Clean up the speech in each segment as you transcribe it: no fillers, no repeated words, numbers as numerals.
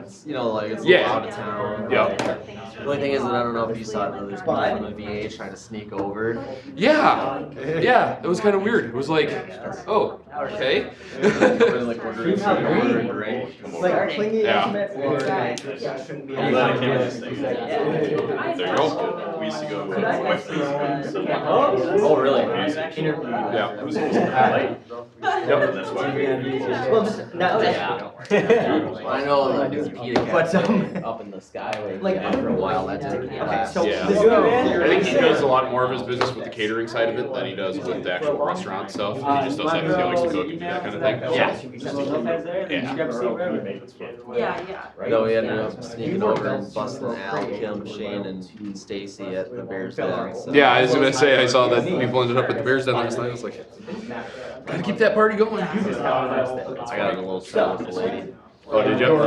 it's like it's a little out of town. Yeah. The only thing is that I don't know if you saw it, there's people from the VA trying to sneak over. Yeah, it was kind of weird. It was like, oh, okay. Like ordering a drink. Like clingy Yeah. intimate or like There you go. We used to go to Oh, really? Yeah. It was late. Yep. That's why we well, just now. I know the PETA But, up in the sky like, after a while that's taking Okay, place. so Yeah. this I think he does a lot more of his business with the catering side of it than he does with the actual restaurant stuff. He just does that because he likes to cook and do that kind of thing. No, we ended up sneaking over and busting Al, Kim, Shane, and Stacy at the Bears Den. So. Yeah, I was gonna say I saw that people ended up at the Bears Den last night. I was like, gotta keep that party going. I got in a little trouble with the lady. Oh, did you?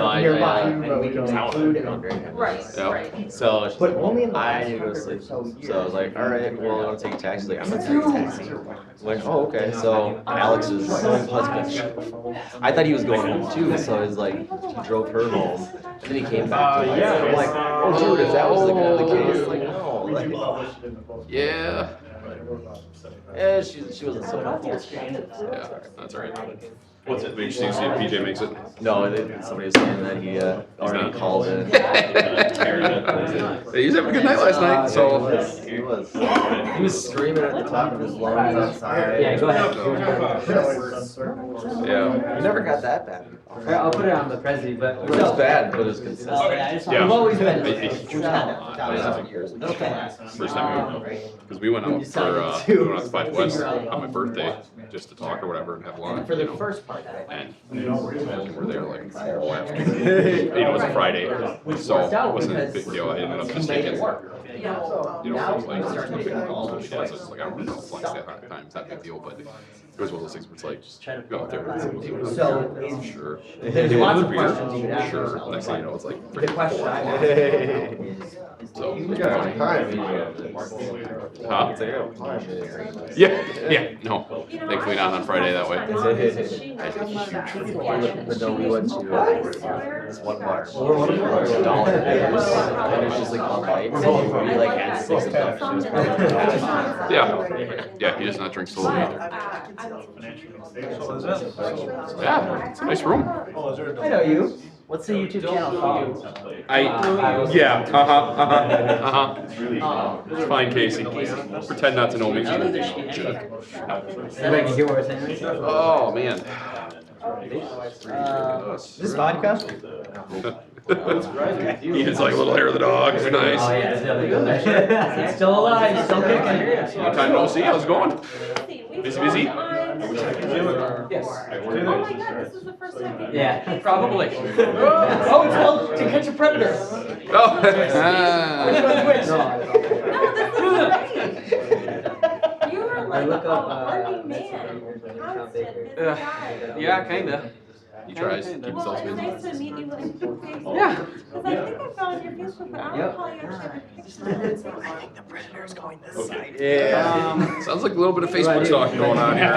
Right. So I need to go to sleep. So I was like, all right, well, I'm gonna take a taxi. Like, I'm gonna take a taxi. I'm like, oh, okay. So Alex's husband, I thought he was going home too. So I was like, he drove her home, and then he came back. I'm like, oh, dude, if that was the case, like, no, like, Yeah. yeah, she wasn't so bad. Yeah, that's alright. What's it? Interesting to see if PJ makes it. No, somebody was saying that he already called in. He was having a good night last night, so. He was screaming at the top of his lungs outside. Yeah, go ahead. Yeah. You never got that bad. I'll put it on the Prezi, but It was bad, but it was consistent. Yeah. We've always been. First time because we went out for we went out to Five West on my birthday just to talk or whatever and have lunch. For the first part, And we're there like all afternoon. It was a Friday, so it wasn't a big deal. I ended up just taking, like, there's no big deal. So it's like, I don't really know flights that time. It's not a big deal, but it was one of those things where it's like, just go out there. Sure. They want another beer? Sure. Next thing you know, it's like The question I have so. You got time. Huh? Yeah, no. Thankfully not on Friday that way. But no, we went to this one bar. $1. And it's just like all night. So we like had 6 of them. Yeah, he does not drink solo either. Yeah, it's a nice room. I know you. What's the YouTube channel called? It's fine, Casey. Pretend not to know me. Is that like yours anyways? Oh, man. Is this vodka? He has like a little hair of the dog. It's nice. Oh yeah, it's definitely good. It's still alive, still kicking. Long time no see. How's it going? Busy? Yes. Oh my god, this is the first time. Yeah, probably. Oh, it's called To Catch a Predator. Oh. Which one's which? No, this is great. You were like a working man. Constant. Yeah, kinda. He tries to keep himself Well, it's busy. nice to meet you in Facebook. Yeah. Because I think I found your Facebook, but I don't recall you actually have a picture. I think the Predator's going this side. Yeah. Sounds like a little bit of Facebook stalking going on here.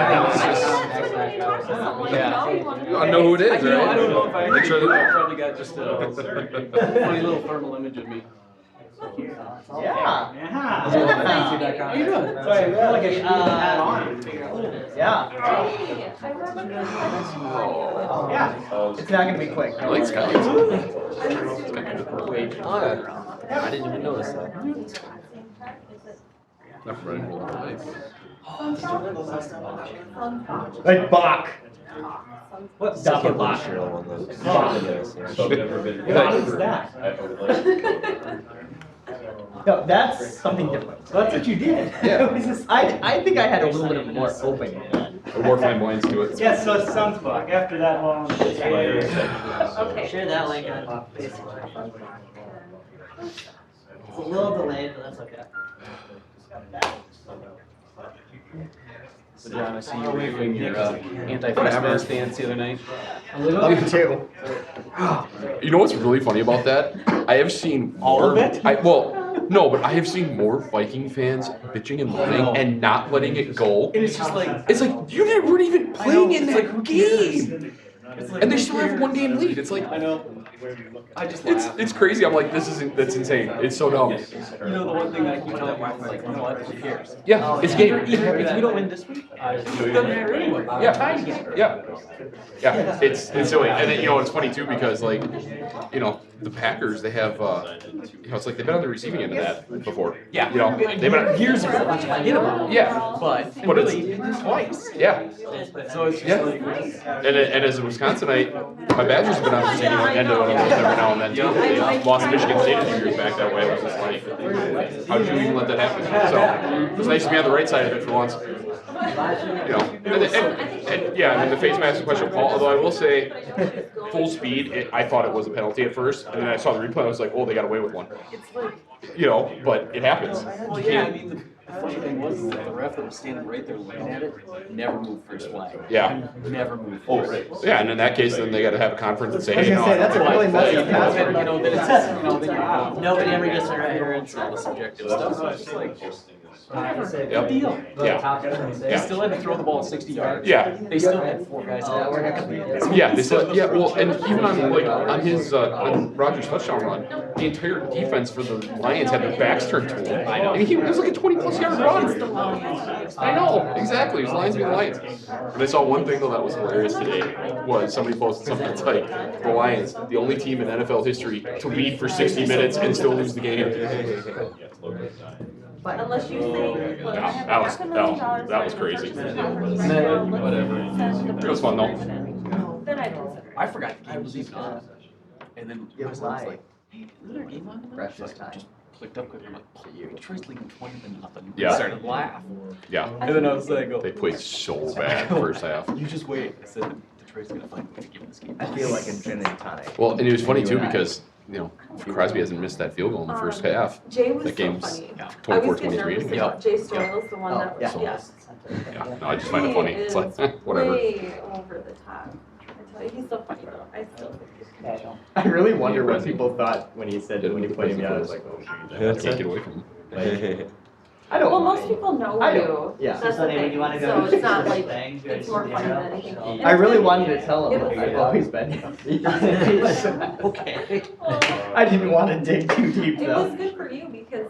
You want to know who it is, right? I don't know if I Make sure that. probably got just a funny little thermal image of me. Yeah. How you doing? Sorry, I feel like I should leave the hat on. Yeah. Yeah. It's not gonna be quick. I like Skylights. Wait, oh, I didn't even notice that. Not running all the way. Like Bach. What's Double Bach? on the What is that? No, that's something different. So that's what you did. Yeah. It was just, I think I had a little bit of more open. More flamboyance to it. Yes, so it's Sundsbak. After that long. Okay. Share that link on Facebook. It's a little delayed, but that's okay. So John, I see you waving your anti-flammable stance the other night. A little bit too. You know what's really funny about that? I have seen All more, of it? No, but I have seen more Viking fans bitching and moaning and not letting it go. And it's just like, You weren't even playing in that game. It's like, And they still have 1 game lead. It's like, I know. I just laugh. It's crazy. I'm like, that's insane. It's so dumb. You know the one thing I keep telling my wife is like, you know what, who cares? Yeah, it's a game. If we don't win this week, it doesn't matter anyway. Yeah. Tie again. Yeah. Yeah, it's silly. And then, it's funny too because like, the Packers, they have, it's like they've been on the receiving end of that before. Yeah. They've been Years ago, which I get about. Yeah. But it's really, twice. Yeah. So it's just Yeah. like. And as a Wisconsinite, my Badgers have been on the receiving end of it every now and then too. They lost to Michigan State a few years back that way. It was just like, how did you even let that happen? So it was nice to be on the right side of it for once. And yeah, I mean the face mask question, Paul. Although I will say, full speed, I thought it was a penalty at first, and then I saw the replay. I was like, oh, they got away with one. But it happens. Well, yeah, I mean, the funny thing was that the ref that was standing right there looking at it never moved first flag. Yeah. Never moved. Oh, right. Yeah, and in that case, then they got to have a conference and say, I was hey, gonna say, that's a really messy password. Nobody ever gets their appearance and all the subjective stuff. So it's just like, Yep. big deal. Yeah. They still had to throw the ball 60 yards. Yeah. They still had 4 guys. Yeah, they still, well, and even on his on Rodgers' touchdown run, the entire defense for the Lions had their backs turned to him. I know. And it was like a 20+ yard run. I know, exactly. It was Lions being the Lions. And I saw one thing though that was hilarious today was somebody posted something that's like the Lions, the only team in NFL history to lead for 60 minutes and still lose the game. Unless you say, look, I have That was- half $1 million that was for crazy. Whatever. It was fun though. Then I'd consider it. I forgot the game was even on. And then It was I live. like, hey, is there a game on? Precious time. Just clicked up quick. I'm like, oh, Detroit's leading 20-0. Yeah. Started to laugh. Yeah, And then I was like, they played so bad first half. You just wait. I said, Detroit's gonna find a way to give this game. I feel like infinity tonic. Well, and it was funny too because, Crosby hasn't missed that field goal in the first half. Jay was That so game's funny. I 24-23. always get nervous Yeah. about Jay Stoyles, the one Oh, that, yeah. yes. Yeah, no, I just find it funny. It's like, whatever. Way over the top. I tell you, he's so funny though. I still think he's funny. I really wonder what people thought when he said, when he pointed me out, I was like, oh, I can't get away from him. I don't Well, mind. most people know I you. know, yeah. That's the thing. So it's not like, it's more funny than anything. I really wanted to tell him, like, I've always been. Okay. I didn't want to dig too deep It was though. good for you because,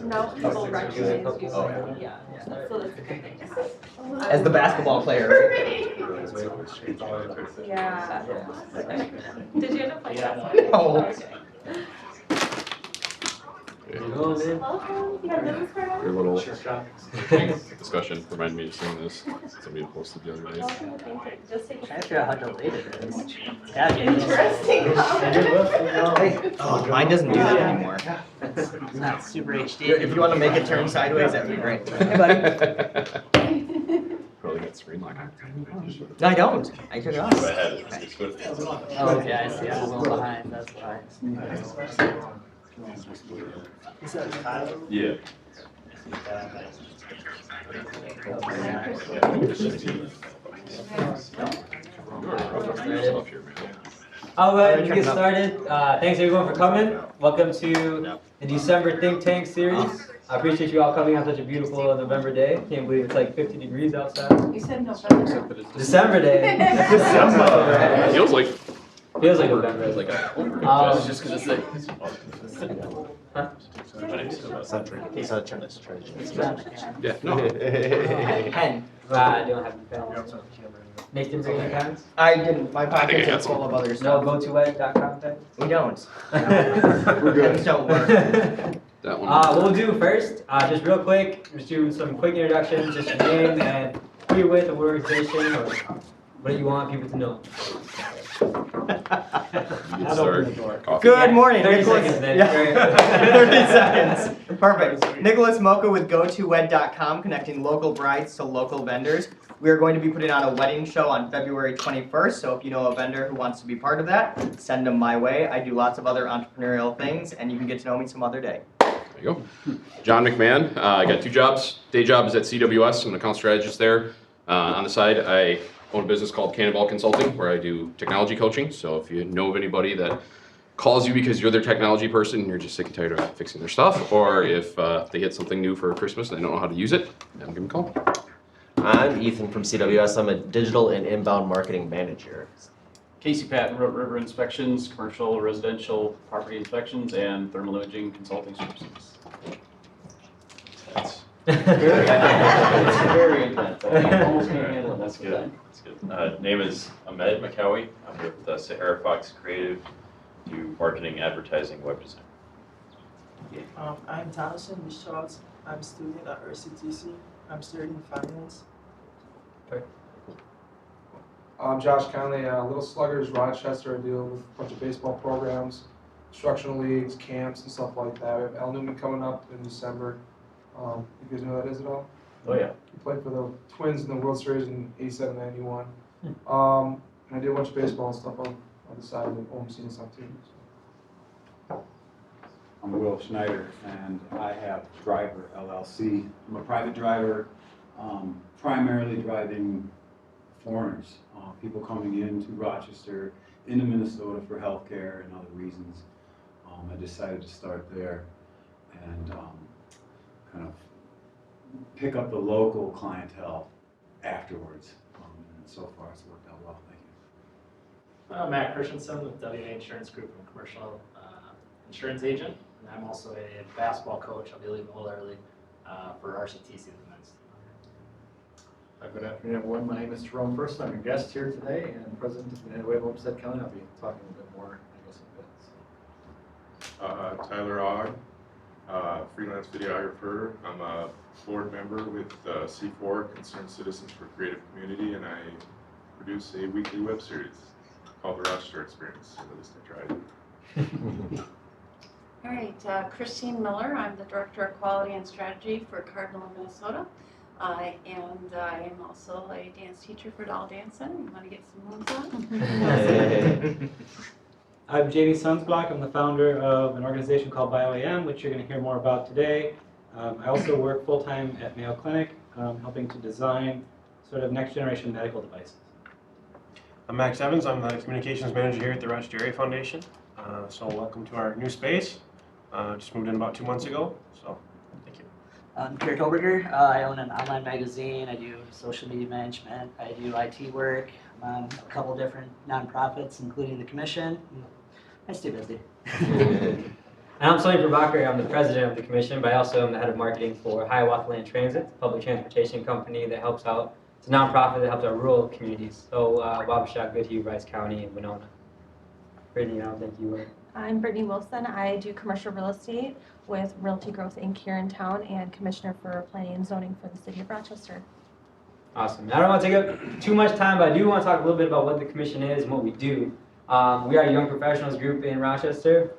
now people recognize you. Oh, Yeah. So that's a good thing. As the basketball player. Yeah. Did you end up playing basketball? No. Okay. Okay. You got business card on? Your little discussion reminded me of seeing this. Somebody posted the other day. Just take a Trying to figure out how delayed it is. Interesting. Oh, mine doesn't do that anymore. It's not super HD. If you want to make it turn sideways, that'd be great. Hey, buddy. Probably got screen lock. No, I don't. I took it off. Oh, okay, I see. I'm a little behind. That's why. Yeah. I'll go ahead and get started. Thanks everyone for coming. Welcome to the December Think Tank series. I appreciate you all coming on such a beautiful November day. Can't believe it's like 50 degrees outside. You said November. December day. Feels like. Feels like November. Feels like Um, Just because it's like, yeah, no. Pen. I don't have any pens. Nick didn't bring any pens? I didn't. My I think I pockets had are some. full of other No stuff. go2ed.com pens? We don't. We're Pens don't work. That one. What we'll do first, just real quick, just do some quick introductions, just your name and who you're with, the organization, or what you want people to know. You can start. Coffee. Good morning, 30 Nicholas. seconds then. Yeah. 30 seconds. Perfect. Nicholas Mocha with GoToWed.com, connecting local brides to local vendors. We are going to be putting on a wedding show on February 21st, so if you know a vendor who wants to be part of that, send them my way. I do lots of other entrepreneurial things, and you can get to know me some other day. There you go. John McMahon. I got 2 jobs. Day job is at CWS. I'm an account strategist there. On the side, I own a business called Cannonball Consulting, where I do technology coaching. So if you know of anybody that calls you because you're their technology person and you're just sick and tired of fixing their stuff, or if they get something new for Christmas and they don't know how to use it, then give them a call. I'm Ethan from CWS. I'm a digital and inbound marketing manager. Casey Patton wrote river inspections, commercial, residential property inspections, and thermal imaging consulting services. That's Very intense. I almost can't handle it. That's good. That's good. Name is Ahmed Makawi. I'm with Sahara Fox Creative, do marketing, advertising, web design. I'm Tanison Michels. I'm a student at RCTC. I'm studying finance. I'm Josh Conley, Little Sluggers, Rochester. I deal with a bunch of baseball programs, instructional leagues, camps, and stuff like that. We have Al Newman coming up in December. You guys know who that is at all? Oh, yeah. He played for the Twins in the World Series in 87, 91. And I did a bunch of baseball and stuff on the side of the Olmsted and stuff too. I'm Will Schneider, and I have Driver LLC. I'm a private driver, primarily driving foreigners, people coming into Rochester, into Minnesota for healthcare and other reasons. I decided to start there and kind of pick up the local clientele afterwards. And so far, it's worked out well. Thank you. I'm Matt Christensen with WA Insurance Group. I'm a commercial insurance agent, and I'm also a basketball coach. I'll be leaving a little early for RCTC the next. Good afternoon, everyone. My name is Jerome Ferson. I'm your guest here today and president of the United Way of Olmsted County. I'll be talking a little bit more, I guess, in a bit. Tyler Ogg, freelance videographer. I'm a board member with C4, Concerned Citizens for Creative Community, and I produce a weekly web series called The Rochester Experience, or at least I tried. All right, Christine Miller. I'm the Director of Quality and Strategy for Cardinal, Minnesota. And I am also a dance teacher for Doll Dancing. You want to get some moves on? I'm Jamie Sundsbak. I'm the founder of an organization called BioAM, which you're going to hear more about today. I also work full-time at Mayo Clinic, helping to design sort of next-generation medical devices. I'm Max Evans. I'm the communications manager here at the Rochester Area Foundation. So welcome to our new space. Just moved in about 2 months ago. So thank you. I'm Kurt Oberger. I own an online magazine. I do social media management. I do IT work. I'm on a couple different nonprofits, including the commission. I stay busy. And I'm Sonny Prabhakar. I'm the president of the commission, but I also am the head of marketing for Hiawatha Land Transit, a public transportation company that helps out. It's a nonprofit that helps out rural communities. So Wabasha, Goodhue, Rice County, and Winona. Brittany, I don't think you were. I'm Brittany Wilson. I do commercial real estate with Realty Growth Inc. here in town and Commissioner for Planning and Zoning for the City of Rochester. Awesome. I don't want to take up too much time, but I do want to talk a little bit about what the commission is and what we do. We are a young professionals group in Rochester.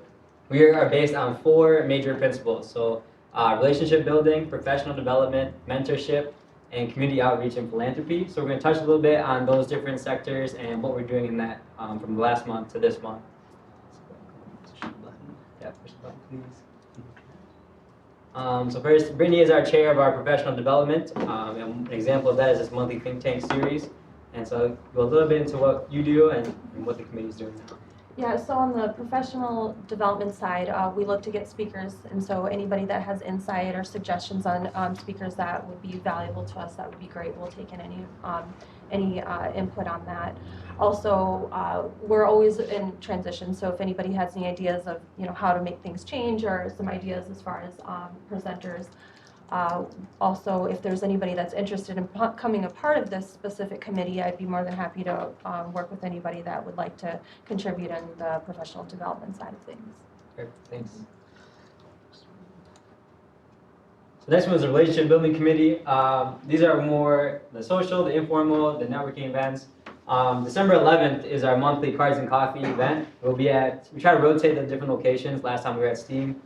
We are based on 4 major principles. So relationship building, professional development, mentorship, and community outreach and philanthropy. So we're going to touch a little bit on those different sectors and what we're doing in that from the last month to this month. Yeah, push the button, please. So first, Brittany is our chair of our professional development. And an example of that is this monthly think tank series. And so I'll go a little bit into what you do and what the committee is doing now. Yeah, so on the professional development side, we look to get speakers, and so anybody that has insight or suggestions on speakers that would be valuable to us, that would be great. We'll take in any input on that. Also, we're always in transition, so if anybody has any ideas of how to make things change or some ideas as far as presenters. Also, if there's anybody that's interested in becoming a part of this specific committee, I'd be more than happy to work with anybody that would like to contribute in the professional development side of things. Great, thanks. So next one is the relationship building committee. These are more the social, the informal, the networking events. December 11th is our monthly Cards and Coffee event. We try to rotate the different locations. Last time we were at Steam.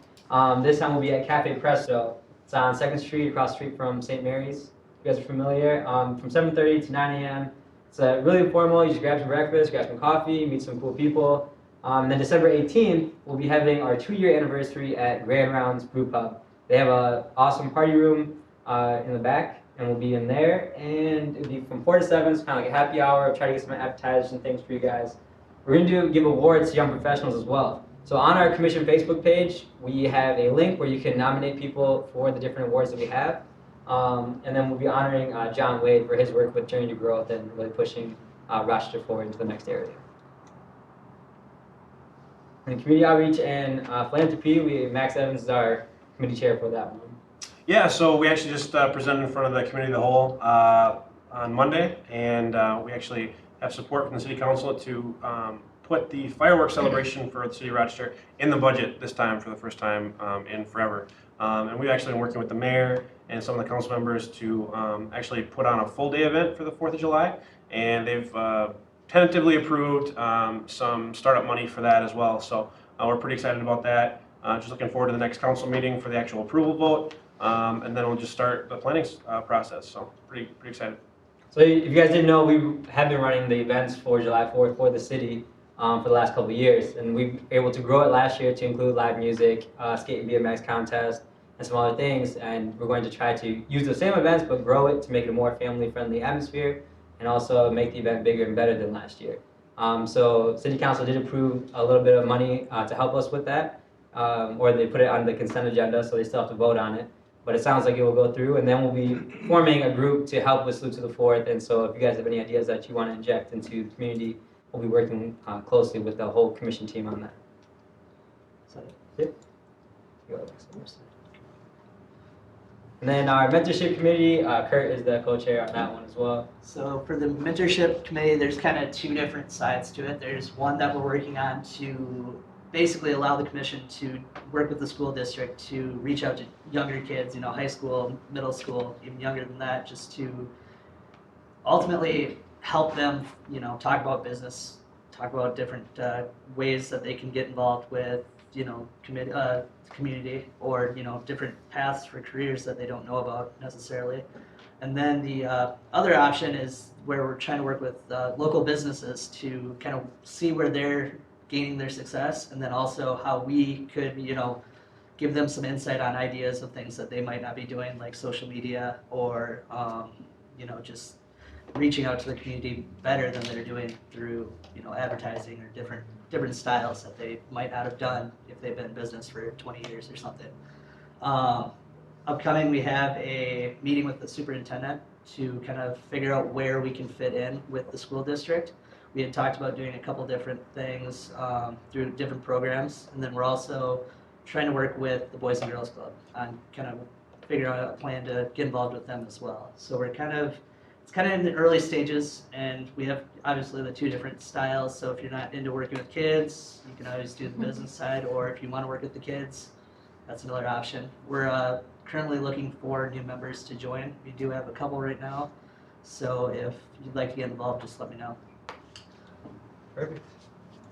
This time we'll be at Cafe Presto. It's on 2nd Street, across the street from St. Mary's. You guys are familiar. From 7:30 to 9 a.m. It's really informal. You just grab some breakfast, grab some coffee, meet some cool people. And then December 18th, we'll be having our 2-year anniversary at Grand Rounds Brew Pub. They have an awesome party room in the back, and we'll be in there. And it'll be from 4 to 7, so kind of like a happy hour. Try to get some appetizers and things for you guys. We're going to give awards to young professionals as well. So on our commission Facebook page, we have a link where you can nominate people for the different awards that we have. And then we'll be honoring John Wade for his work with Journey to Growth and really pushing Rochester forward into the next area. And community outreach and philanthropy, Max Evans is our committee chair for that one. Yeah, so we actually just presented in front of the committee of the whole on Monday, and we actually have support from the city council to put the fireworks celebration for the city of Rochester in the budget this time for the first time in forever. And we've actually been working with the mayor and some of the council members to actually put on a full day event for the 4th of July, and they've tentatively approved some startup money for that as well. So we're pretty excited about that. Just looking forward to the next council meeting for the actual approval vote, and then we'll just start the planning process. So pretty excited. So if you guys didn't know, we have been running the events for July 4th for the city for the last couple of years, and we were able to grow it last year to include live music, skate and BMX contest, and some other things. And we're going to try to use the same events but grow it to make it a more family-friendly atmosphere, and also make the event bigger and better than last year. So City Council did approve a little bit of money to help us with that, or they put it on the consent agenda, so they still have to vote on it. But it sounds like it will go through, and then we'll be forming a group to help with Salute to the Fourth. And so if you guys have any ideas that you want to inject into the community, we'll be working closely with the whole commission team on that. So, yeah. And then our mentorship committee, Kurt is the co-chair on that one as well. So for the mentorship committee, there's kind of two different sides to it. There's one that we're working on to basically allow the commission to work with the school district to reach out to younger kids, high school, middle school, even younger than that, just to ultimately help them, talk about business, talk about different ways that they can get involved with, community, or different paths for careers that they don't know about necessarily. And then the other option is where we're trying to work with local businesses to kind of see where they're gaining their success, and then also how we could, give them some insight on ideas of things that they might not be doing, like social media, or just reaching out to the community better than they're doing through advertising or different styles that they might not have done if they've been in business for 20 years or something. Upcoming, we have a meeting with the superintendent to kind of figure out where we can fit in with the school district. We had talked about doing a couple different things through different programs, and then we're also trying to work with the Boys and Girls Club on kind of figuring out a plan to get involved with them as well. So it's kind of in the early stages, and we have obviously the two different styles. So if you're not into working with kids, you can always do the business side, or if you want to work with the kids, that's another option. We're currently looking for new members to join. We do have a couple right now, so if you'd like to get involved, just let me know. Perfect.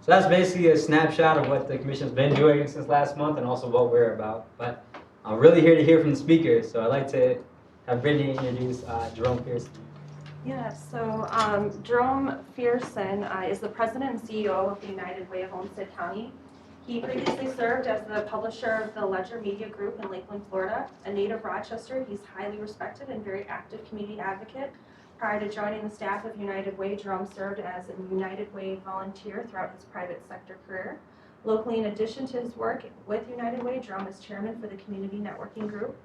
So that's basically a snapshot of what the commission's been doing since last month, and also what we're about. But I'm really here to hear from the speakers, so I'd like to have Brittany introduce Jerome Ferson. Yeah, so Jerome Ferson is the president and CEO of the United Way of Olmsted County. He previously served as the publisher of the Ledger Media Group in Lakeland, Florida. A native Rochester, he's highly respected and very active community advocate. Prior to joining the staff of United Way, Jerome served as a United Way volunteer throughout his private sector career. Locally, in addition to his work with United Way, Jerome is chairman for the Community Networking Group,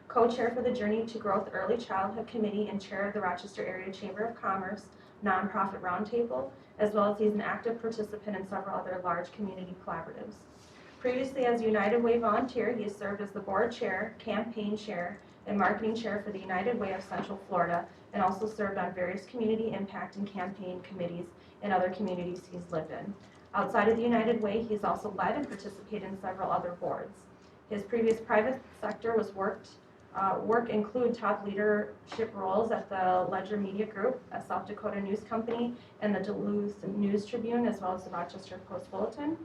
co-chair for the Journey to Growth Early Childhood Committee, and chair of the Rochester Area Chamber of Commerce Nonprofit Roundtable, as well as he's an active participant in several other large community collaboratives. Previously, as United Way volunteer, he has served as the board chair, campaign chair, and marketing chair for the United Way of Central Florida, and also served on various community impact and campaign committees in other communities he's lived in. Outside of the United Way, he's also led and participated in several other boards. His previous private sector work include top leadership roles at the Ledger Media Group, a South Dakota news company, and the Duluth News Tribune, as well as the Rochester Post Bulletin.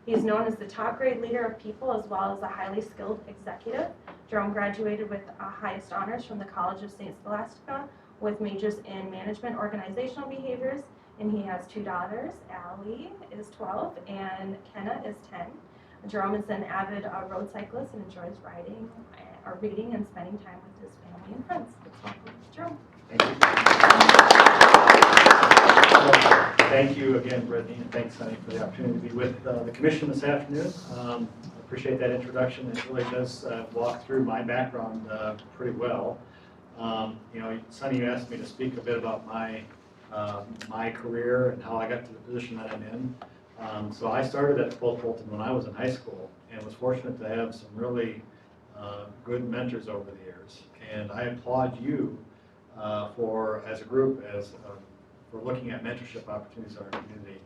He is known as the top grade leader of people, as well as a highly skilled executive. Jerome graduated with highest honors from the College of St. Scholastica with majors in management organizational behaviors, and he has two daughters. Allie is 12 and Kenna is 10. Jerome is an avid road cyclist and enjoys riding or reading and spending time with his family and friends. Let's welcome Jerome. Thank you again, Brittany, and thanks, Sonny, for the opportunity to be with the commission this afternoon. I appreciate that introduction. It really does walk through my background pretty well. Sonny, you asked me to speak a bit about my career and how I got to the position that I'm in. So I started at Bolton when I was in high school and was fortunate to have some really good mentors over the years. And I applaud you for, as a group, for looking at mentorship opportunities in our community.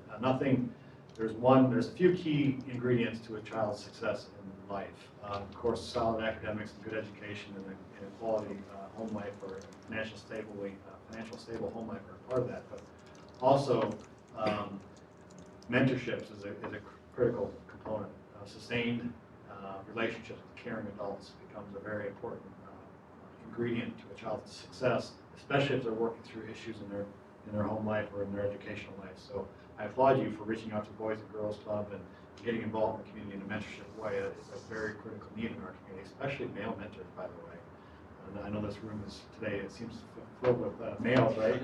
There's a few key ingredients to a child's success in life. Of course, solid academics and good education and a quality home life or financial stable home life are part of that. But also, mentorships is a critical component. Sustained relationships with caring adults becomes a very important ingredient to a child's success, especially if they're working through issues in their home life or in their educational life. So I applaud you for reaching out to the Boys and Girls Club and getting involved in the community in a mentorship way. It's a very critical need in our community, especially male mentors, by the way. And I know this room is today, it seems filled with males, right?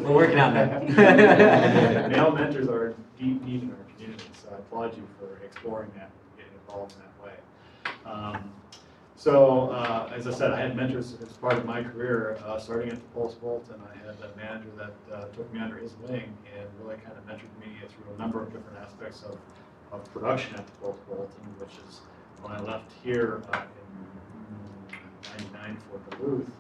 We're working on that. Male mentors are a deep need in our community, so I applaud you for exploring that and getting involved in that way. As I said, I had mentors as part of my career, starting at the Post-Bolton. I had a manager that took me under his wing and really kind of mentored me through a number of different aspects of production at the Post-Bolton, which is when I left here in '99 for Duluth.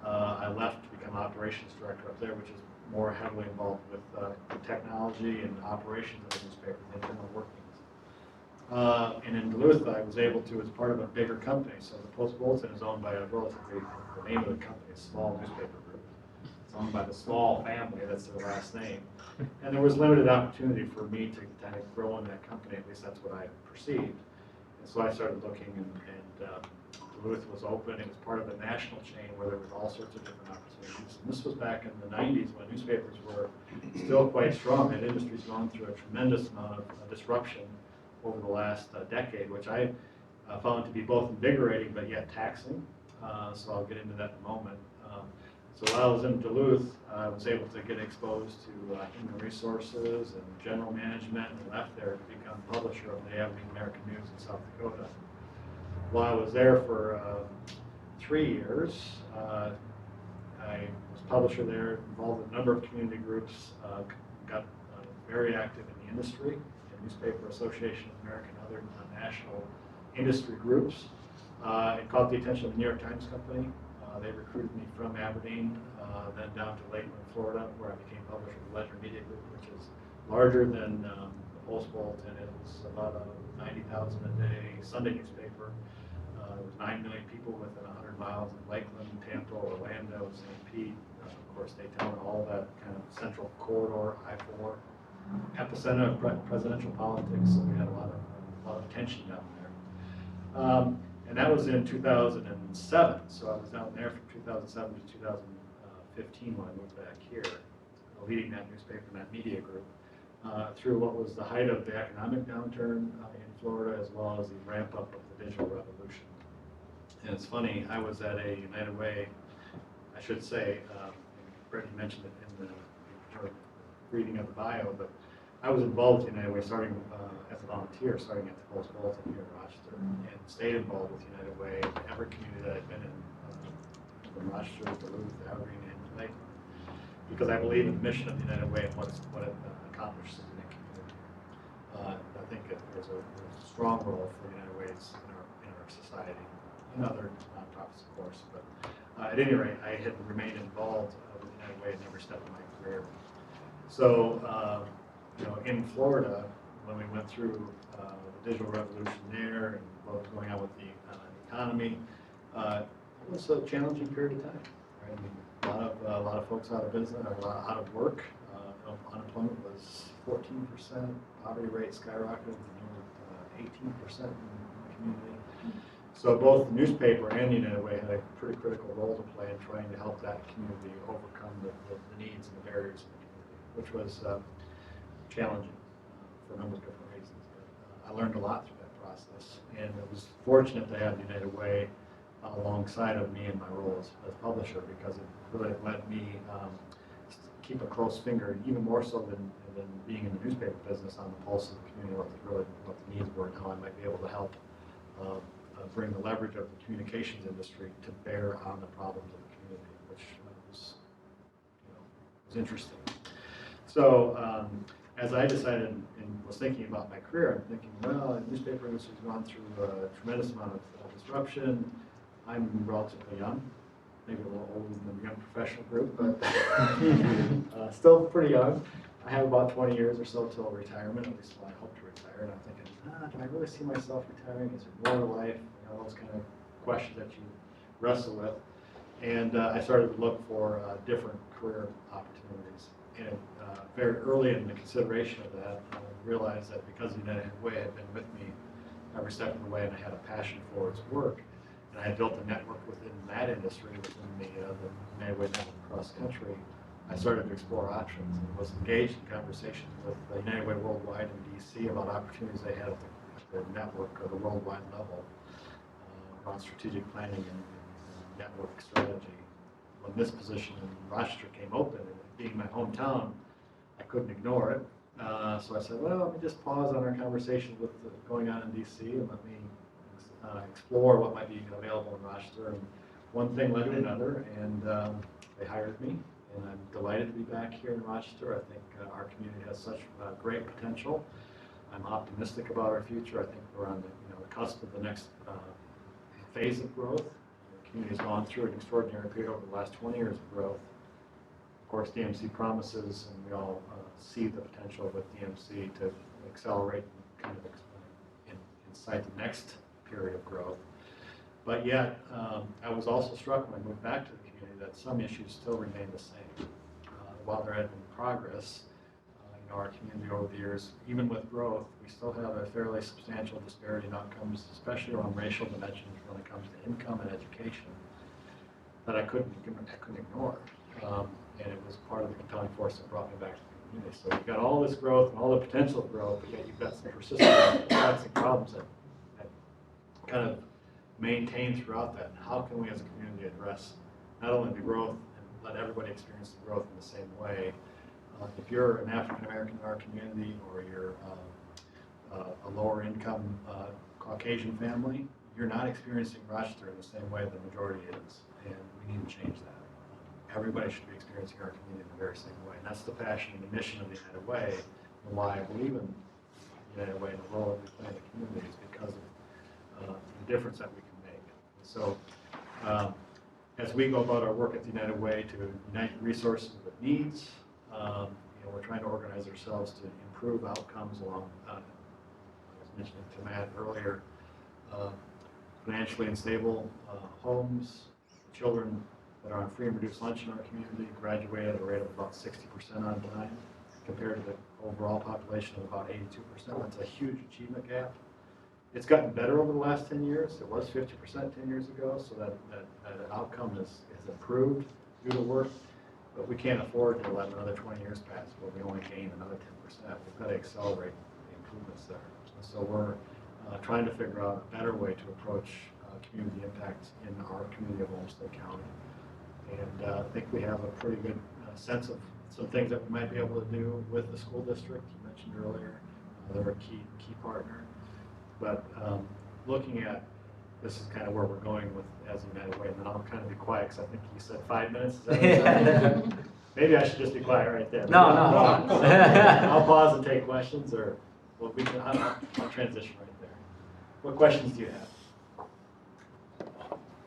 I left to become operations director up there, which is more heavily involved with the technology and operations of the newspaper, the internal workings. And in Duluth, I was able to, as part of a bigger company, so the Post-Bolton is owned by a relatively, the name of the company is Small Newspaper Group. It's owned by the Small family, that's their last name. And there was limited opportunity for me to kind of grow in that company, at least that's what I perceived. And so I started looking, and Duluth was open. It was part of a national chain where there was all sorts of different opportunities. And this was back in the 90s when newspapers were still quite strong. That industry's gone through a tremendous amount of disruption over the last decade, which I found to be both invigorating but yet taxing. So I'll get into that in a moment. So while I was in Duluth, I was able to get exposed to human resources and general management, and left there to become publisher of the Aberdeen American News in South Dakota. While I was there for 3 years, I was publisher there, involved in a number of community groups, got very active in the industry, Newspaper Association of America and other national industry groups. It caught the attention of the New York Times Company. They recruited me from Aberdeen, then down to Lakeland, Florida, where I became publisher of the Ledger Media Group, which is larger than the Post-Bolton. It was about a 90,000 a day Sunday newspaper. There was 9 million people within 100 miles of Lakeland, Tampa, Orlando, St. Pete. Of course, Daytona, all that kind of central corridor, I-4. Epicenter of presidential politics, so we had a lot of attention down there. And that was in 2007, so I was down there from 2007 to 2015 when I moved back here, leading that newspaper and that media group through what was the height of the economic downturn in Florida, as well as the ramp up of the digital revolution. And it's funny, I was at a United Way, I should say, Brittany mentioned it in the reading of the bio, but I was involved with United Way starting as a volunteer, starting at the Post-Bolton here in Rochester, and stayed involved with United Way in every community that I've been in, from Rochester to Duluth, Aberdeen, and Lakeland, because I believe in the mission of the United Way and what it accomplishes in the community. I think there's a strong role for United Ways in our society, and other nonprofits, of course, but at any rate, I had remained involved with United Way at every step of my career. So, in Florida, when we went through the digital revolution there and what was going on with the economy, it was a challenging period of time. Right? I mean, a lot of folks out of business, or out of work. Unemployment was 14%. Poverty rate skyrocketed to nearly 18% in the community. So both the newspaper and United Way had a pretty critical role to play in trying to help that community overcome the needs and the barriers in the community, which was challenging for a number of different reasons. But, I learned a lot through that process, and I was fortunate to have United Way alongside of me in my role as publisher, because it really let me keep a close finger, even more so than being in the newspaper business, on the pulse of the community, what the needs were, and how I might be able to help bring the leverage of the communications industry to bear on the problems of the community, which was interesting. So as I decided and was thinking about my career, I'm thinking, well, the newspaper industry's gone through a tremendous amount of disruption. I'm relatively young, maybe a little older than the young professional group, but still pretty young. I have about 20 years or so till retirement, at least when I hope to retire. And I'm thinking, can I really see myself retiring? Is there more to life? You know, those kind of questions that you wrestle with. And I started to look for different career opportunities. And very early in the consideration of that, I realized that because the United Way had been with me every step of the way, and I had a passion for its work, and I had built a network within that industry, within the United Way network across the country, I started to explore options and was engaged in conversations with the United Way Worldwide in DC about opportunities they had at the network or the worldwide level around strategic planning and network strategy. When this position in Rochester came open, and being my hometown, I couldn't ignore it. So I said, well, let me just pause on our conversation with going on in DC and let me explore what might be available in Rochester. And one thing led to another, and they hired me. And I'm delighted to be back here in Rochester. I think our community has such great potential. I'm optimistic about our future. I think we're on the cusp of the next phase of growth. The community has gone through an extraordinary period over the last 20 years of growth. Of course, DMC promises, and we all see the potential with DMC to accelerate and kind of incite the next period of growth. But yet, I was also struck when I moved back to the community that some issues still remain the same. While there had been progress, our community over the years, even with growth, we still have a fairly substantial disparity in outcomes, especially around racial dimensions when it comes to income and education, that I couldn't ignore. And it was part of the compelling force that brought me back to the community. So you've got all this growth and all the potential of growth, but yet you've got some persistent problems that kind of maintain throughout that. And how can we as a community address not only the growth and let everybody experience the growth in the same way? If you're an African American in our community, or you're a lower income Caucasian family, you're not experiencing Rochester in the same way the majority is, and we need to change that. Everybody should be experiencing our community in the very same way, and that's the passion and the mission of the United Way, and why I believe in the United Way and the role that we play in the community is because of the difference that we can make. So as we go about our work at the United Way to unite resources with needs, we're trying to organize ourselves to improve outcomes along, I was mentioning to Matt earlier, financially unstable homes, children that are on free and reduced lunch in our community graduate at a rate of about 60% on time, compared to the overall population of about 82%. That's a huge achievement gap. It's gotten better over the last 10 years. It was 50% 10 years ago, so that outcome has improved due to work. But we can't afford to let another 20 years pass where we only gain another 10%. We've got to accelerate the improvements there. And so we're trying to figure out a better way to approach community impact in our community of Olmsted County. And I think we have a pretty good sense of some things that we might be able to do with the school district. You mentioned earlier, they're a key partner. But looking at, this is kind of where we're going with as a United Way, and then I'll kind of be quiet because I think you said 5 minutes. Is that what you said? Maybe I should just be quiet right there. No. I'll pause and take questions, or well, I'll transition right there. What questions do you have?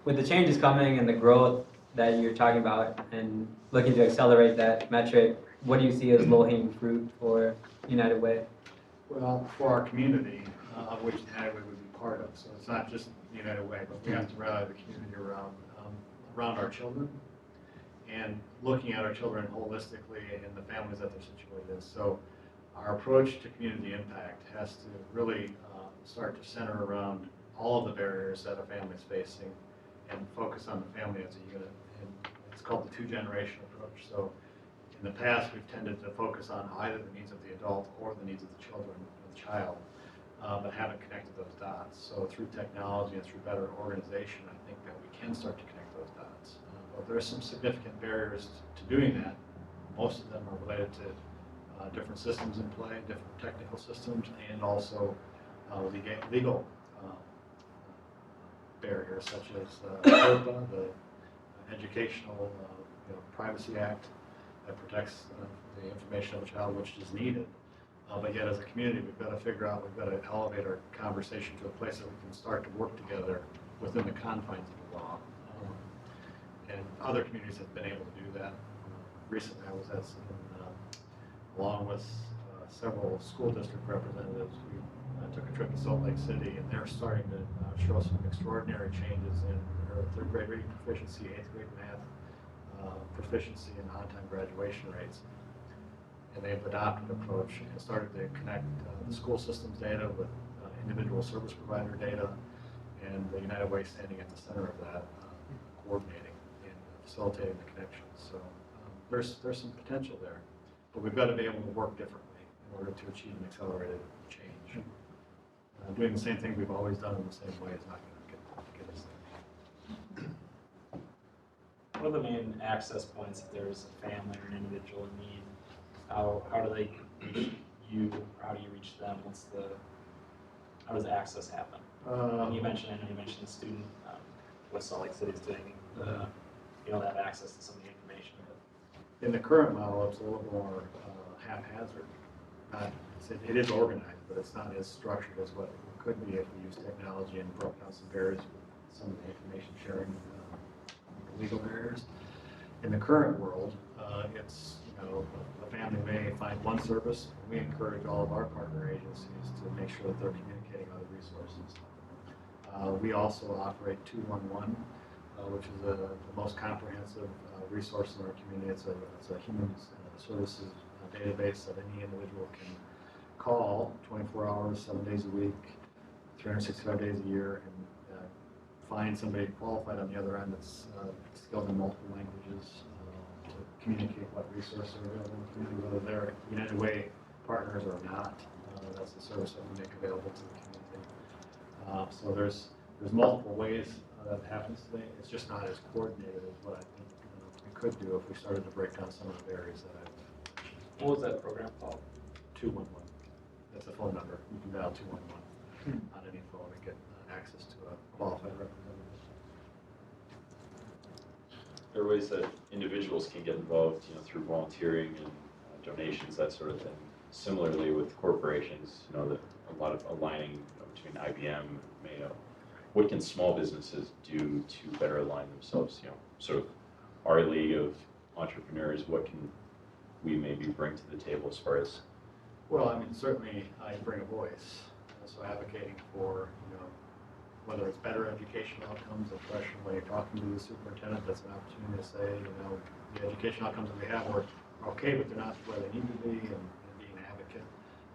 With the changes coming and the growth that you're talking about and looking to accelerate that metric, what do you see as low-hanging fruit for United Way? Well, for our community, of which the United Way would be part of, so it's not just the United Way, but we have to rally the community around our children and looking at our children holistically and the families that they're situated in. So our approach to community impact has to really start to center around all of the barriers that a family is facing and focus on the family as a unit. And it's called the two-generation approach. So in the past, we've tended to focus on either the needs of the adult or the needs of the children, the child, but haven't connected those dots. So through technology and through better organization, I think that we can start to connect those dots. But there are some significant barriers to doing that. Most of them are related to different systems in play, different technical systems, and also legal barriers such as HIPAA, the Educational Privacy Act that protects the information of a child which is needed. But yet as a community, we've got to figure out, we've got to elevate our conversation to a place that we can start to work together within the confines of the law. And other communities have been able to do that. Recently, I was at some, along with several school district representatives, we took a trip to Salt Lake City, and they're starting to show some extraordinary changes in their third grade reading proficiency, eighth grade math proficiency, and on-time graduation rates. And they've adopted an approach and started to connect the school systems data with individual service provider data, and the United Way standing at the center of that, coordinating and facilitating the connections. So there's some potential there, but we've got to be able to work differently in order to achieve an accelerated change. Doing the same thing we've always done in the same way is not going to get us there. What are the main access points if there's a family or an individual in need? How do they reach you, or how do you reach them? How does access happen? You mentioned the student, what Salt Lake City is doing, they have access to some of the information. In the current model, it's a little more haphazard. It is organized, but it's not as structured as what it could be if we use technology and broke down some barriers with some of the information sharing, legal barriers. In the current world, it's, a family may find one service. We encourage all of our partner agencies to make sure that they're communicating other resources. We also operate 211, which is the most comprehensive resource in our community. It's a human services database that any individual can call 24 hours, 7 days a week, 365 days a year, and find somebody qualified on the other end that's skilled in multiple languages to communicate what resources are available in the community, whether they're United Way partners or not. That's the service that we make available to the community. So there's multiple ways that happens today. It's just not as coordinated as what I think we could do if we started to break down some of the barriers that I've mentioned. What was that program called? 211. That's a phone number. You can dial 211 on any phone and get access to a qualified representative. There are ways that individuals can get involved, through volunteering and donations, that sort of thing. Similarly with corporations, that a lot of aligning between IBM and Mayo. What can small businesses do to better align themselves? Sort of our league of entrepreneurs. What can we maybe bring to the table as far as? Well, I mean, certainly I bring a voice. So advocating for, whether it's better educational outcomes, professionally talking to the superintendent, that's an opportunity to say, the educational outcomes that we have are okay, but they're not where they need to be, and being an advocate.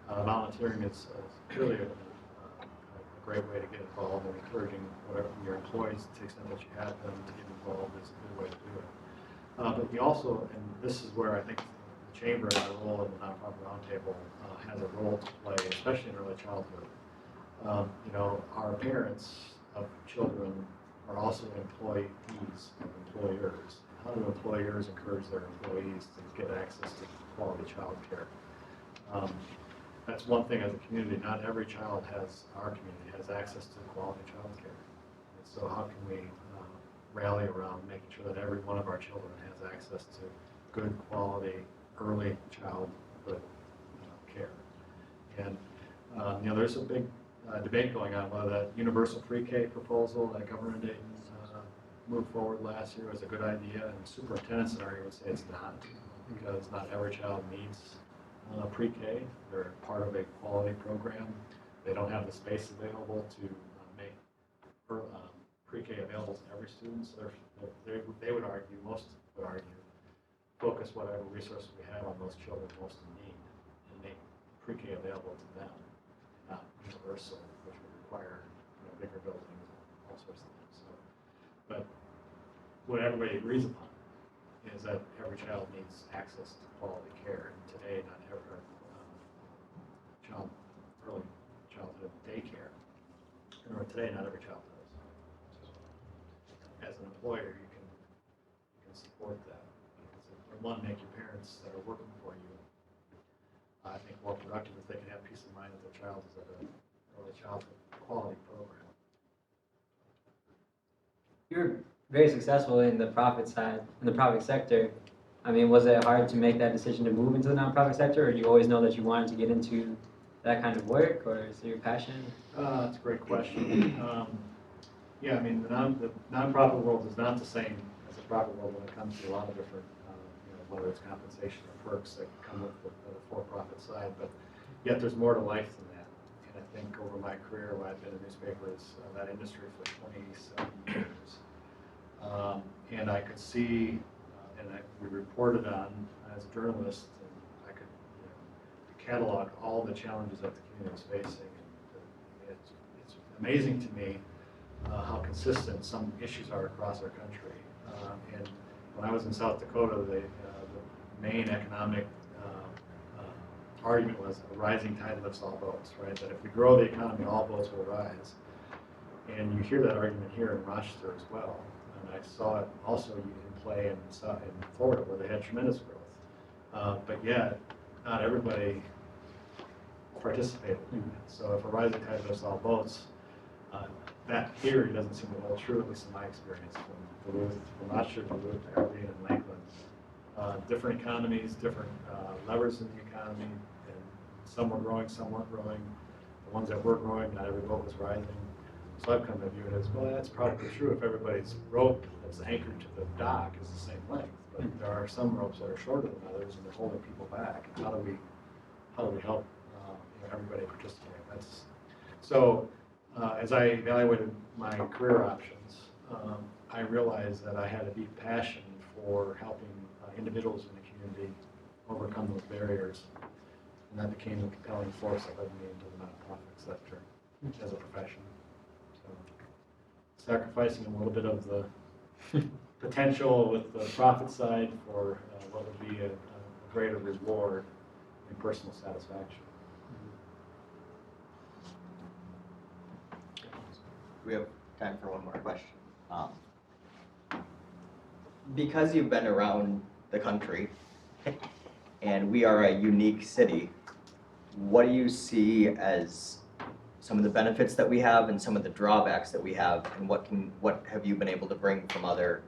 Volunteering is really a great way to get involved, and encouraging whatever your employees, to the extent that you have them, to get involved is a good way to do it. But we also, and this is where I think the chamber and our role in the nonprofit roundtable has a role to play, especially in early childhood. Our parents of children are also employees of employers. How do employers encourage their employees to get access to quality child care? That's one thing as a community. Not every child our community has access to quality child care. And so how can we rally around making sure that every one of our children has access to good quality early childhood care? And there's a big debate going on whether that universal pre-K proposal that Governor Dayton moved forward last year was a good idea, and superintendents in our area would say it's not, because not every child needs pre-K. They're part of a quality program. They don't have the space available to make pre-K available to every student. So they would argue, most would argue, focus whatever resources we have on those children most in need and make pre-K available to them, not universal, which would require bigger buildings and all sorts of things. So, but what everybody agrees upon is that every child needs access to quality care. And today, not every early childhood daycare, or today, not every child does. So, as an employer, you can support that. One, make your parents that are working for you, I think, more productive if they can have peace of mind that their child is at an early childhood quality program. You're very successful in the profit side, in the profit sector. I mean, was it hard to make that decision to move into the nonprofit sector, or do you always know that you wanted to get into that kind of work, or is it your passion? That's a great question. Yeah, I mean, the nonprofit world is not the same as the profit world when it comes to a lot of different, whether it's compensation or perks that come with the for-profit side, but yet there's more to life than that. And I think over my career, when I've been in newspapers, that industry for 27 years, and I could see, we reported on as a journalist, and I could catalog all the challenges that the community was facing. And it's amazing to me how consistent some issues are across our country. And when I was in South Dakota, the main economic argument was a rising tide lifts all boats, right? That if we grow the economy, all boats will rise. And you hear that argument here in Rochester as well. And I saw it also in play in Florida, where they had tremendous growth. But yet, not everybody participated in that. So if a rising tide lifts all boats, that theory doesn't seem to hold true, at least in my experience, from Duluth, from Rochester, Duluth, Aberdeen, and Lakeland. Different economies, different levers in the economy, and some were growing, some weren't growing. The ones that were growing, not every boat was rising. So I've come to view it as, well, that's probably true if everybody's rope that's anchored to the dock is the same length. But there are some ropes that are shorter than others, and they're holding people back. And how do we help everybody participate? So as I evaluated my career options, I realized that I had a deep passion for helping individuals in the community overcome those barriers, and that became the compelling force that led me into the nonprofit sector as a profession. So, sacrificing a little bit of the potential with the profit side for what would be a greater reward and personal satisfaction. We have time for one more question. Because you've been around the country and we are a unique city, what do you see as some of the benefits that we have and some of the drawbacks that we have, and what have you been able to bring from other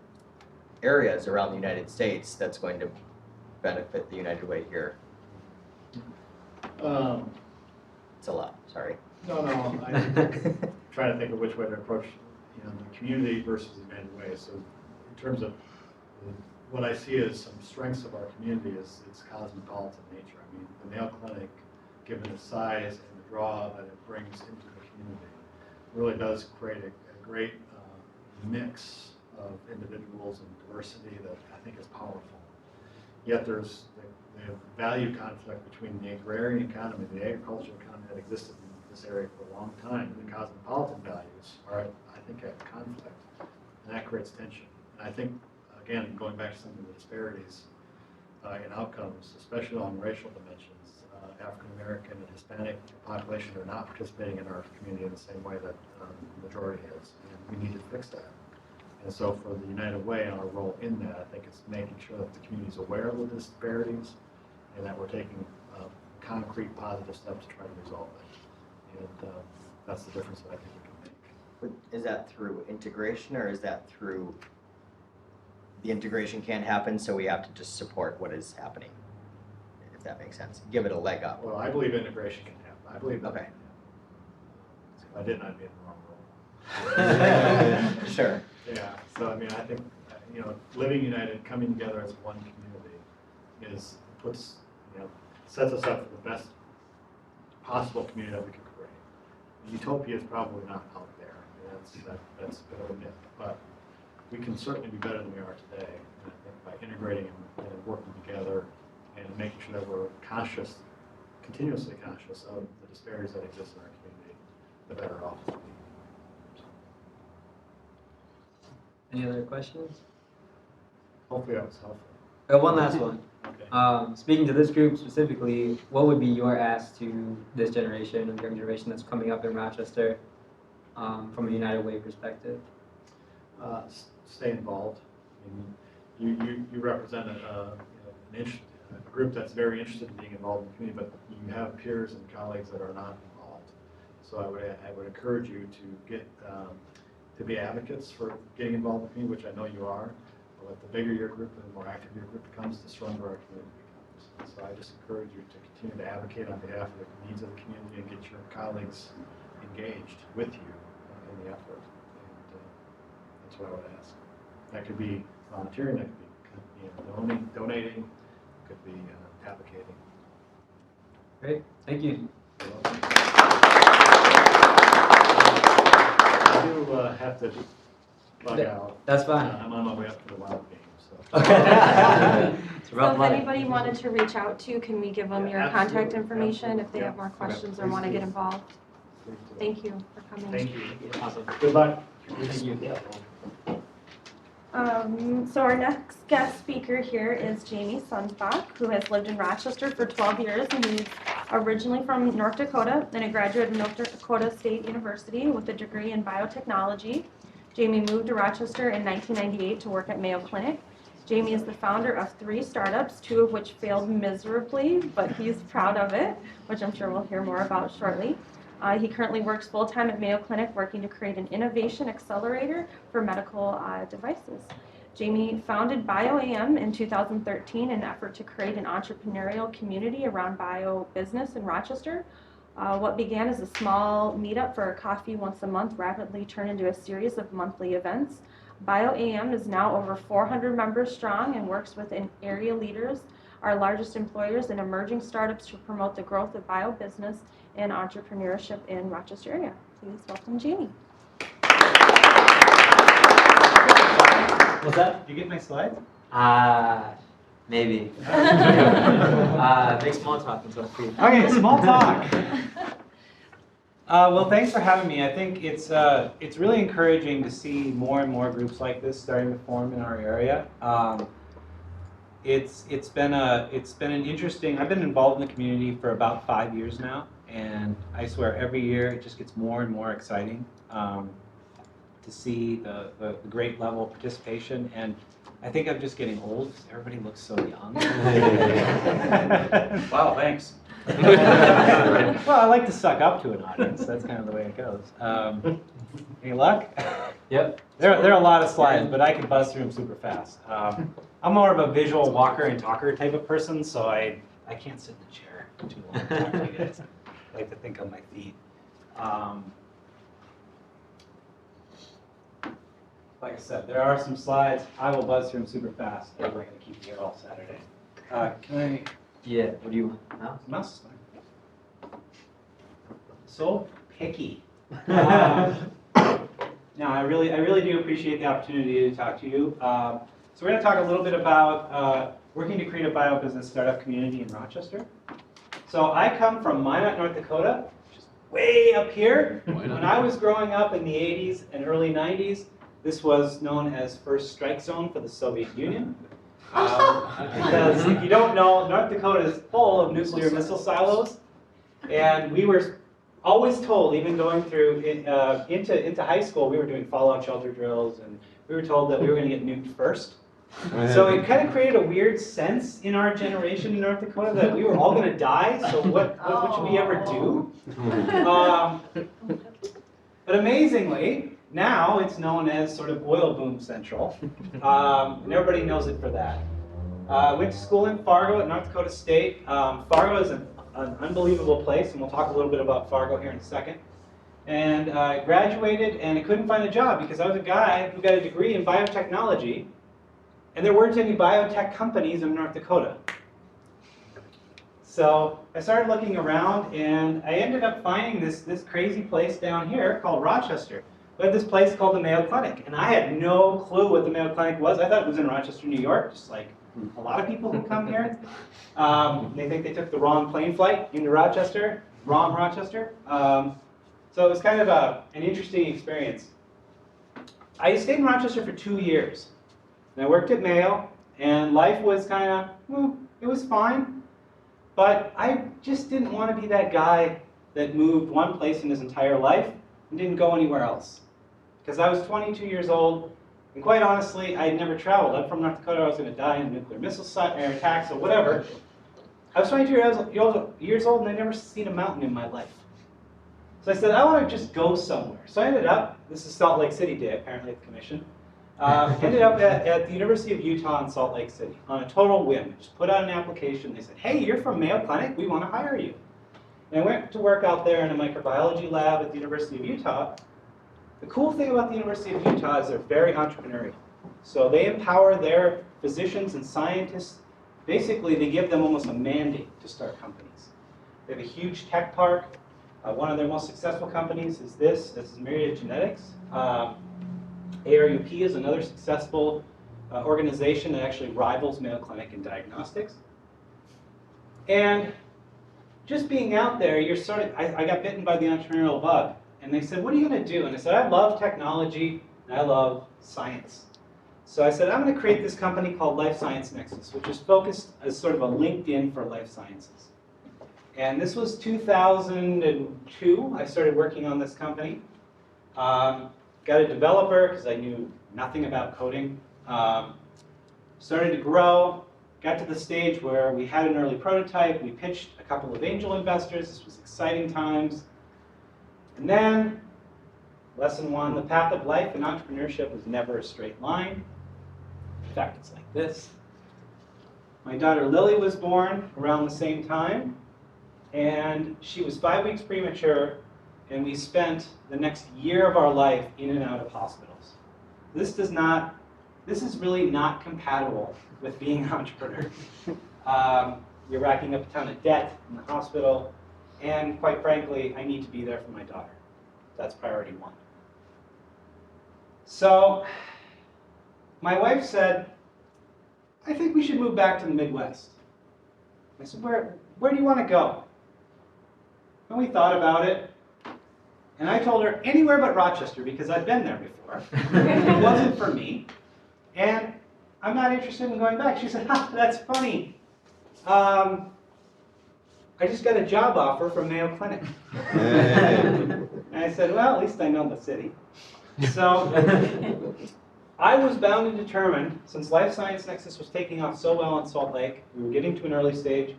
areas around the United States that's going to benefit the United Way here? It's a lot, sorry. No, I'm trying to think of which way to approach the community versus the United Way. So in terms of what I see as some strengths of our community is its cosmopolitan nature. I mean, the Mayo Clinic, given its size and the draw that it brings into the community, really does create a great mix of individuals and diversity that I think is powerful. Yet there's the value conflict between the agrarian economy, the agricultural economy that existed in this area for a long time, and the cosmopolitan values are, I think, at conflict, and that creates tension. And I think, again, going back to some of the disparities in outcomes, especially on racial dimensions, African American and Hispanic population are not participating in our community in the same way that the majority is, and we need to fix that. And so for the United Way and our role in that, I think it's making sure that the community is aware of the disparities and that we're taking concrete positive steps to try to resolve it. And that's the difference that I think we can make. Is that through integration, or is that through the integration can't happen, so we have to just support what is happening? If that makes sense. Give it a leg up. Well, I believe integration can happen. I believe that. Okay. If I didn't, I'd be in the wrong role. Sure. Yeah, so I mean, I think, living united, coming together as one community sets us up for the best possible community that we can create. Utopia is probably not out there. That's a bit of a myth, but we can certainly be better than we are today. And I think by integrating and working together and making sure that we're continuously conscious of the disparities that exist in our community, the better off we'll be. Any other questions? Hopefully that was helpful. One last one. Okay. Speaking to this group specifically, what would be your ask to this generation, the young generation that's coming up in Rochester, from a United Way perspective? Stay involved. I mean, you represent a group that's very interested in being involved in the community, but you have peers and colleagues that are not involved. So I would encourage you to get to be advocates for getting involved in the community, which I know you are, But the bigger your group and the more active your group becomes, the stronger our community becomes. So I just encourage you to continue to advocate on behalf of the needs of the community and get your colleagues engaged with you in the effort. And that's what I would ask. That could be volunteering, that could be donating, it could be advocating. Great, thank you. I do have to bug out. That's fine. I'm on my way up to the Wild game, so. It's So rough if life. anybody wanted to reach out to, can we give them Yeah, your absolutely, contact information if they absolutely. have more Yeah. questions or Please want to do. get involved? Please do. Thank you for coming. Thank you. Awesome. Good luck. Thank you. So our next guest speaker here is Jamie Sundsbak, who has lived in Rochester for 12 years, and he's originally from North Dakota, and a graduate of North Dakota State University with a degree in biotechnology. Jamie moved to Rochester in 1998 to work at Mayo Clinic. Jamie is the founder of 3 startups, 2 of which failed miserably, but he's proud of it, which I'm sure we'll hear more about shortly. He currently works full-time at Mayo Clinic, working to create an innovation accelerator for medical devices. Jamie founded BioAM in 2013 in an effort to create an entrepreneurial community around bio business in Rochester. What began as a small meetup for a coffee once a month rapidly turned into a series of monthly events. BioAM is now over 400 members strong and works with area leaders, our largest employers, and emerging startups to promote the growth of bio business and entrepreneurship in Rochester area. Please welcome Jamie. What's that? Did you get my slides? Maybe. Make small talk until free. Okay, small talk. Well, thanks for having me. I think it's really encouraging to see more and more groups like this starting to form in our area. It's been an interesting. I've been involved in the community for about 5 years now, and I swear every year it just gets more and more exciting to see the great level of participation. And I think I'm just getting old. Everybody looks so young. Wow, thanks. Well, I like to suck up to an audience. That's kind of the way it goes. Any luck? Yep. There are a lot of slides, but I can buzz through them super fast. I'm more of a visual walker and talker type of person, so I can't sit in the chair too long to talk to you guys. I like to think on my feet. Like I said, there are some slides. I will buzz through them super fast. We're going to keep you here all Saturday. Can I? Yeah, what do you want? Mouse? Mouse is fine. So picky. Now, I really do appreciate the opportunity to talk to you. So we're going to talk a little bit about working to create a bio-business startup community in Rochester. So I come from Minot, North Dakota, which is way up here. When I was growing up in the 80s and early 90s, this was known as First Strike Zone for the Soviet Union. Because if you don't know, North Dakota is full of nuclear missile silos, and we were always told, even going through into high school, we were doing fallout shelter drills, and we were told that we were going to get nuked first. So it kind of created a weird sense in our generation in North Dakota that we were all going to die. So what should we ever do? But amazingly, now it's known as sort of oil boom central, and everybody knows it for that. Went to school in Fargo at North Dakota State. Fargo is an unbelievable place, and we'll talk a little bit about Fargo here in a second. And I graduated, and I couldn't find a job because I was a guy who got a degree in biotechnology, and there weren't any biotech companies in North Dakota. So I started looking around, and I ended up finding this crazy place down here called Rochester. We had this place called the Mayo Clinic, and I had no clue what the Mayo Clinic was. I thought it was in Rochester, New York, just like a lot of people who come here. They think they took the wrong plane flight into Rochester, wrong Rochester. So it was kind of an interesting experience. I stayed in Rochester for 2 years, and I worked at Mayo, and life was kind of, it was fine. But I just didn't want to be that guy that moved one place in his entire life and didn't go anywhere else. Because I was 22 years old, and quite honestly, I had never traveled. I'm from North Dakota. I was going to die in a nuclear missile attacks or whatever. I was 22 years old, and I'd never seen a mountain in my life. So I said, I want to just go somewhere. So I ended up, this is Salt Lake City Day, apparently, at the commission. Ended up at the University of Utah in Salt Lake City on a total whim. Just put out an application. They said, hey, you're from Mayo Clinic. We want to hire you. And I went to work out there in a microbiology lab at the University of Utah. The cool thing about the University of Utah is they're very entrepreneurial. So they empower their physicians and scientists. Basically, they give them almost a mandate to start companies. They have a huge tech park. One of their most successful companies is this. This is Myriad Genetics. ARUP is another successful organization that actually rivals Mayo Clinic in diagnostics. And just being out there, you're sort of, I got bitten by the entrepreneurial bug. And they said, what are you going to do? And I said, I love technology, and I love science. So I said, I'm going to create this company called Life Science Nexus, which is focused as sort of a LinkedIn for life sciences. And this was 2002. I started working on this company. Got a developer because I knew nothing about coding. Started to grow. Got to the stage where we had an early prototype. We pitched a couple of angel investors. This was exciting times. And then, lesson one, the path of life in entrepreneurship was never a straight line. In fact, it's like this. My daughter Lily was born around the same time, and she was 5 weeks premature, and we spent the next year of our life in and out of hospitals. This is really not compatible with being an entrepreneur. You're racking up a ton of debt in the hospital, and quite frankly, I need to be there for my daughter. That's priority one. So my wife said, I think we should move back to the Midwest. I said, where do you want to go? And we thought about it, and I told her anywhere but Rochester because I'd been there before. It wasn't for me, and I'm not interested in going back. She said, ha, that's funny. I just got a job offer from Mayo Clinic. And I said, well, at least I know the city. So I was bound and determined, since Life Science Nexus was taking off so well in Salt Lake, we were getting to an early stage,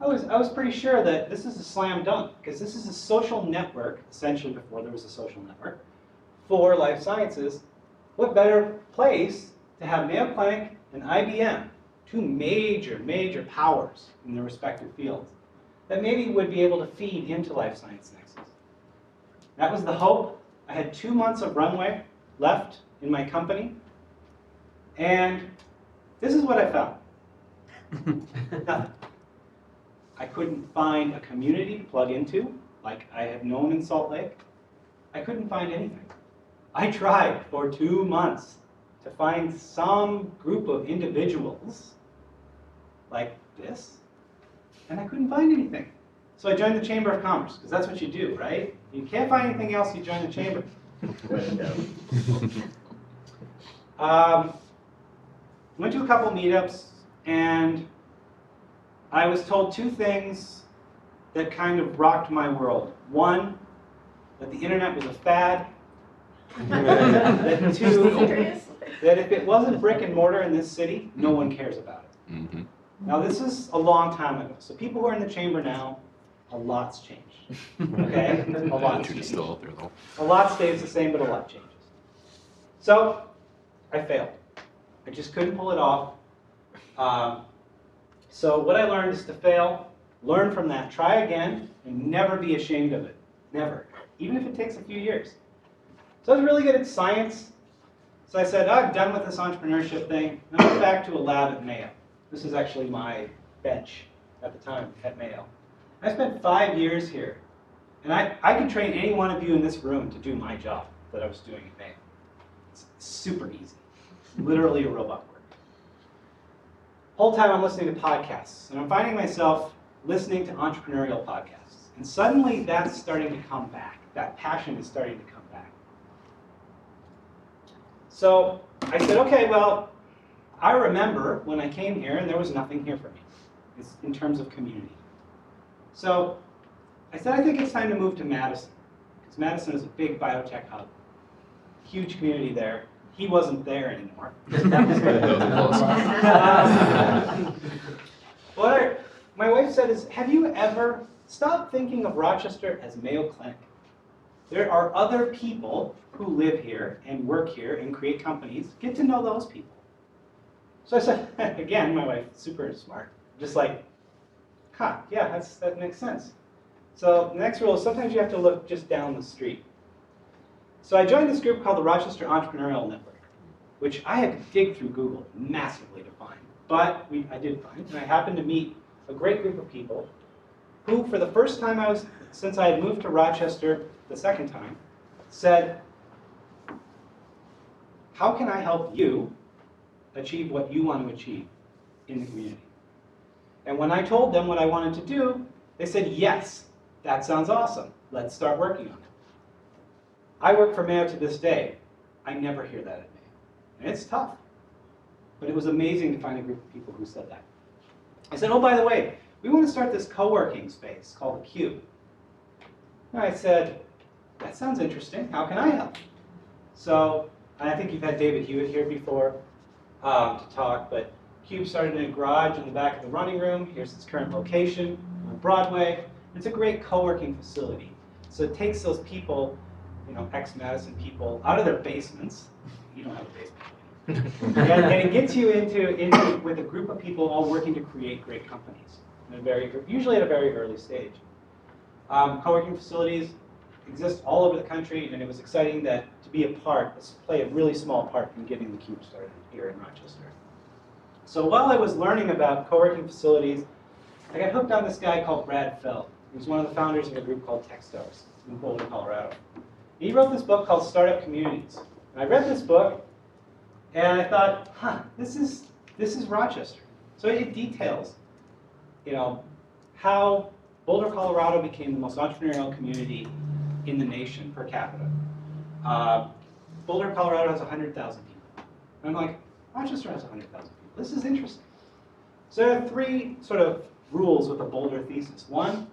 I was pretty sure that this is a slam dunk, because this is a social network, essentially before there was a social network, for life sciences. What better place to have Mayo Clinic and IBM, two major powers in their respective fields, that maybe would be able to feed into Life Science Nexus. That was the hope. I had 2 months of runway left in my company, and this is what I found. Nothing. I couldn't find a community to plug into, like I had known in Salt Lake. I couldn't find anything. I tried for 2 months to find some group of individuals like this, and I couldn't find anything. So I joined the Chamber of Commerce, because that's what you do, right? You can't find anything else, you join the chamber. Went to a couple meetups, and I was told two things that kind of rocked my world. One, that the internet was a fad. That two, that if it wasn't brick and mortar in this city, no one cares about it. Mm-hmm. Now this is a long time ago, so people who are in the chamber now, a lot's changed. Okay? A lot's Attitude is still out there though. A lot stays the same, but a lot changes. So I failed. I just couldn't pull it off. So what I learned is to fail, learn from that, try again, and never be ashamed of it. Never. Even if it takes a few years. So I was really good at science. So I said, oh, I'm done with this entrepreneurship thing. And I went back to a lab at Mayo. This is actually my bench at the time at Mayo. I spent 5 years here. And I could train any one of you in this room to do my job that I was doing at Mayo. It's super easy. Literally a robot work. Whole time I'm listening to podcasts. And I'm finding myself listening to entrepreneurial podcasts. And suddenly that's starting to come back. That passion is starting to come back. So I said, okay, well, I remember when I came here and there was nothing here for me in terms of community. So I said, I think it's time to move to Madison, because Madison is a big biotech hub. Huge community there. He wasn't there anymore. What my wife said is, have you ever stopped thinking of Rochester as Mayo Clinic? There are other people who live here and work here and create companies. Get to know those people. So I said, again, my wife, super smart, just like, huh, yeah, that makes sense. So the next rule is sometimes you have to look just down the street. So I joined this group called the Rochester Entrepreneurial Network, which I had to dig through Google massively to find. But I did find, and I happened to meet a great group of people who, for the first time since I had moved to Rochester the second time, said, how can I help you achieve what you want to achieve in the community? And when I told them what I wanted to do, they said, yes, that sounds awesome. Let's start working on it. I work for Mayo to this day. I never hear that at Mayo. And it's tough. But it was amazing to find a group of people who said that. I said, oh, by the way, we want to start this co-working space called the Cube. And I said, that sounds interesting. How can I help? So I think you've had David Hewitt here before to talk, but Cube started in a garage in the back of the running room. Here's its current location on Broadway. It's a great co-working facility. So it takes those people, ex-Madison people, out of their basements. You don't have a basement. and it gets you into with a group of people all working to create great companies, usually at a very early stage. Co-working facilities exist all over the country, and it was exciting to play a really small part in getting the Cube started here in Rochester. So while I was learning about co-working facilities, I got hooked on this guy called Brad Feld. He was one of the founders of a group called Techstars in Boulder, Colorado. He wrote this book called Startup Communities. And I read this book, and I thought, this is Rochester. So it details, how Boulder, Colorado became the most entrepreneurial community in the nation per capita. Boulder, Colorado has 100,000 people. And I'm like, Rochester has 100,000 people. This is interesting. So there are three sort of rules with the Boulder thesis. One,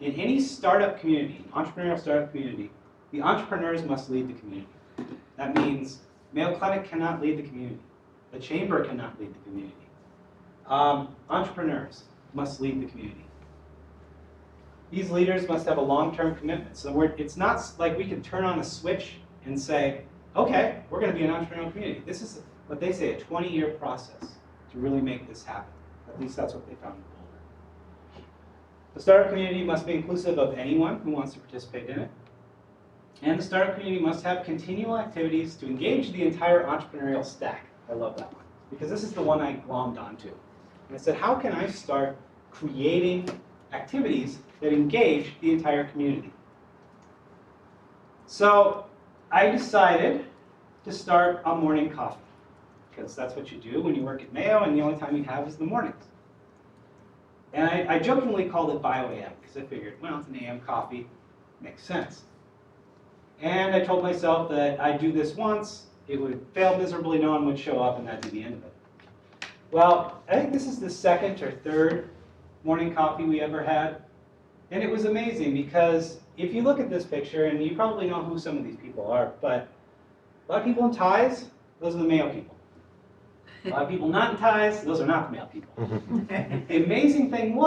in any startup community, entrepreneurial startup community, the entrepreneurs must lead the community. That means Mayo Clinic cannot lead the community. The chamber cannot lead the community. Entrepreneurs must lead the community. These leaders must have a long-term commitment. So it's not like we can turn on a switch and say, okay, we're going to be an entrepreneurial community. This is what they say, a 20-year process to really make this happen. At least that's what they found in Boulder. The startup community must be inclusive of anyone who wants to participate in it. And the startup community must have continual activities to engage the entire entrepreneurial stack. I love that one, because this is the one I glommed onto. And I said, how can I start creating activities that engage the entire community? So I decided to start a morning coffee, because that's what you do when you work at Mayo, and the only time you have is the mornings. And I jokingly called it BioAM, because I figured, well, it's an AM coffee, makes sense. And I told myself that I'd do this once, it would fail miserably, no one would show up, and that'd be the end of it. Well, I think this is the second or third morning coffee we ever had. And it was amazing because if you look at this picture, and you probably know who some of these people are, but a lot of people in ties, those are the Mayo people. A lot of people not in ties, those are not the Mayo people. The amazing thing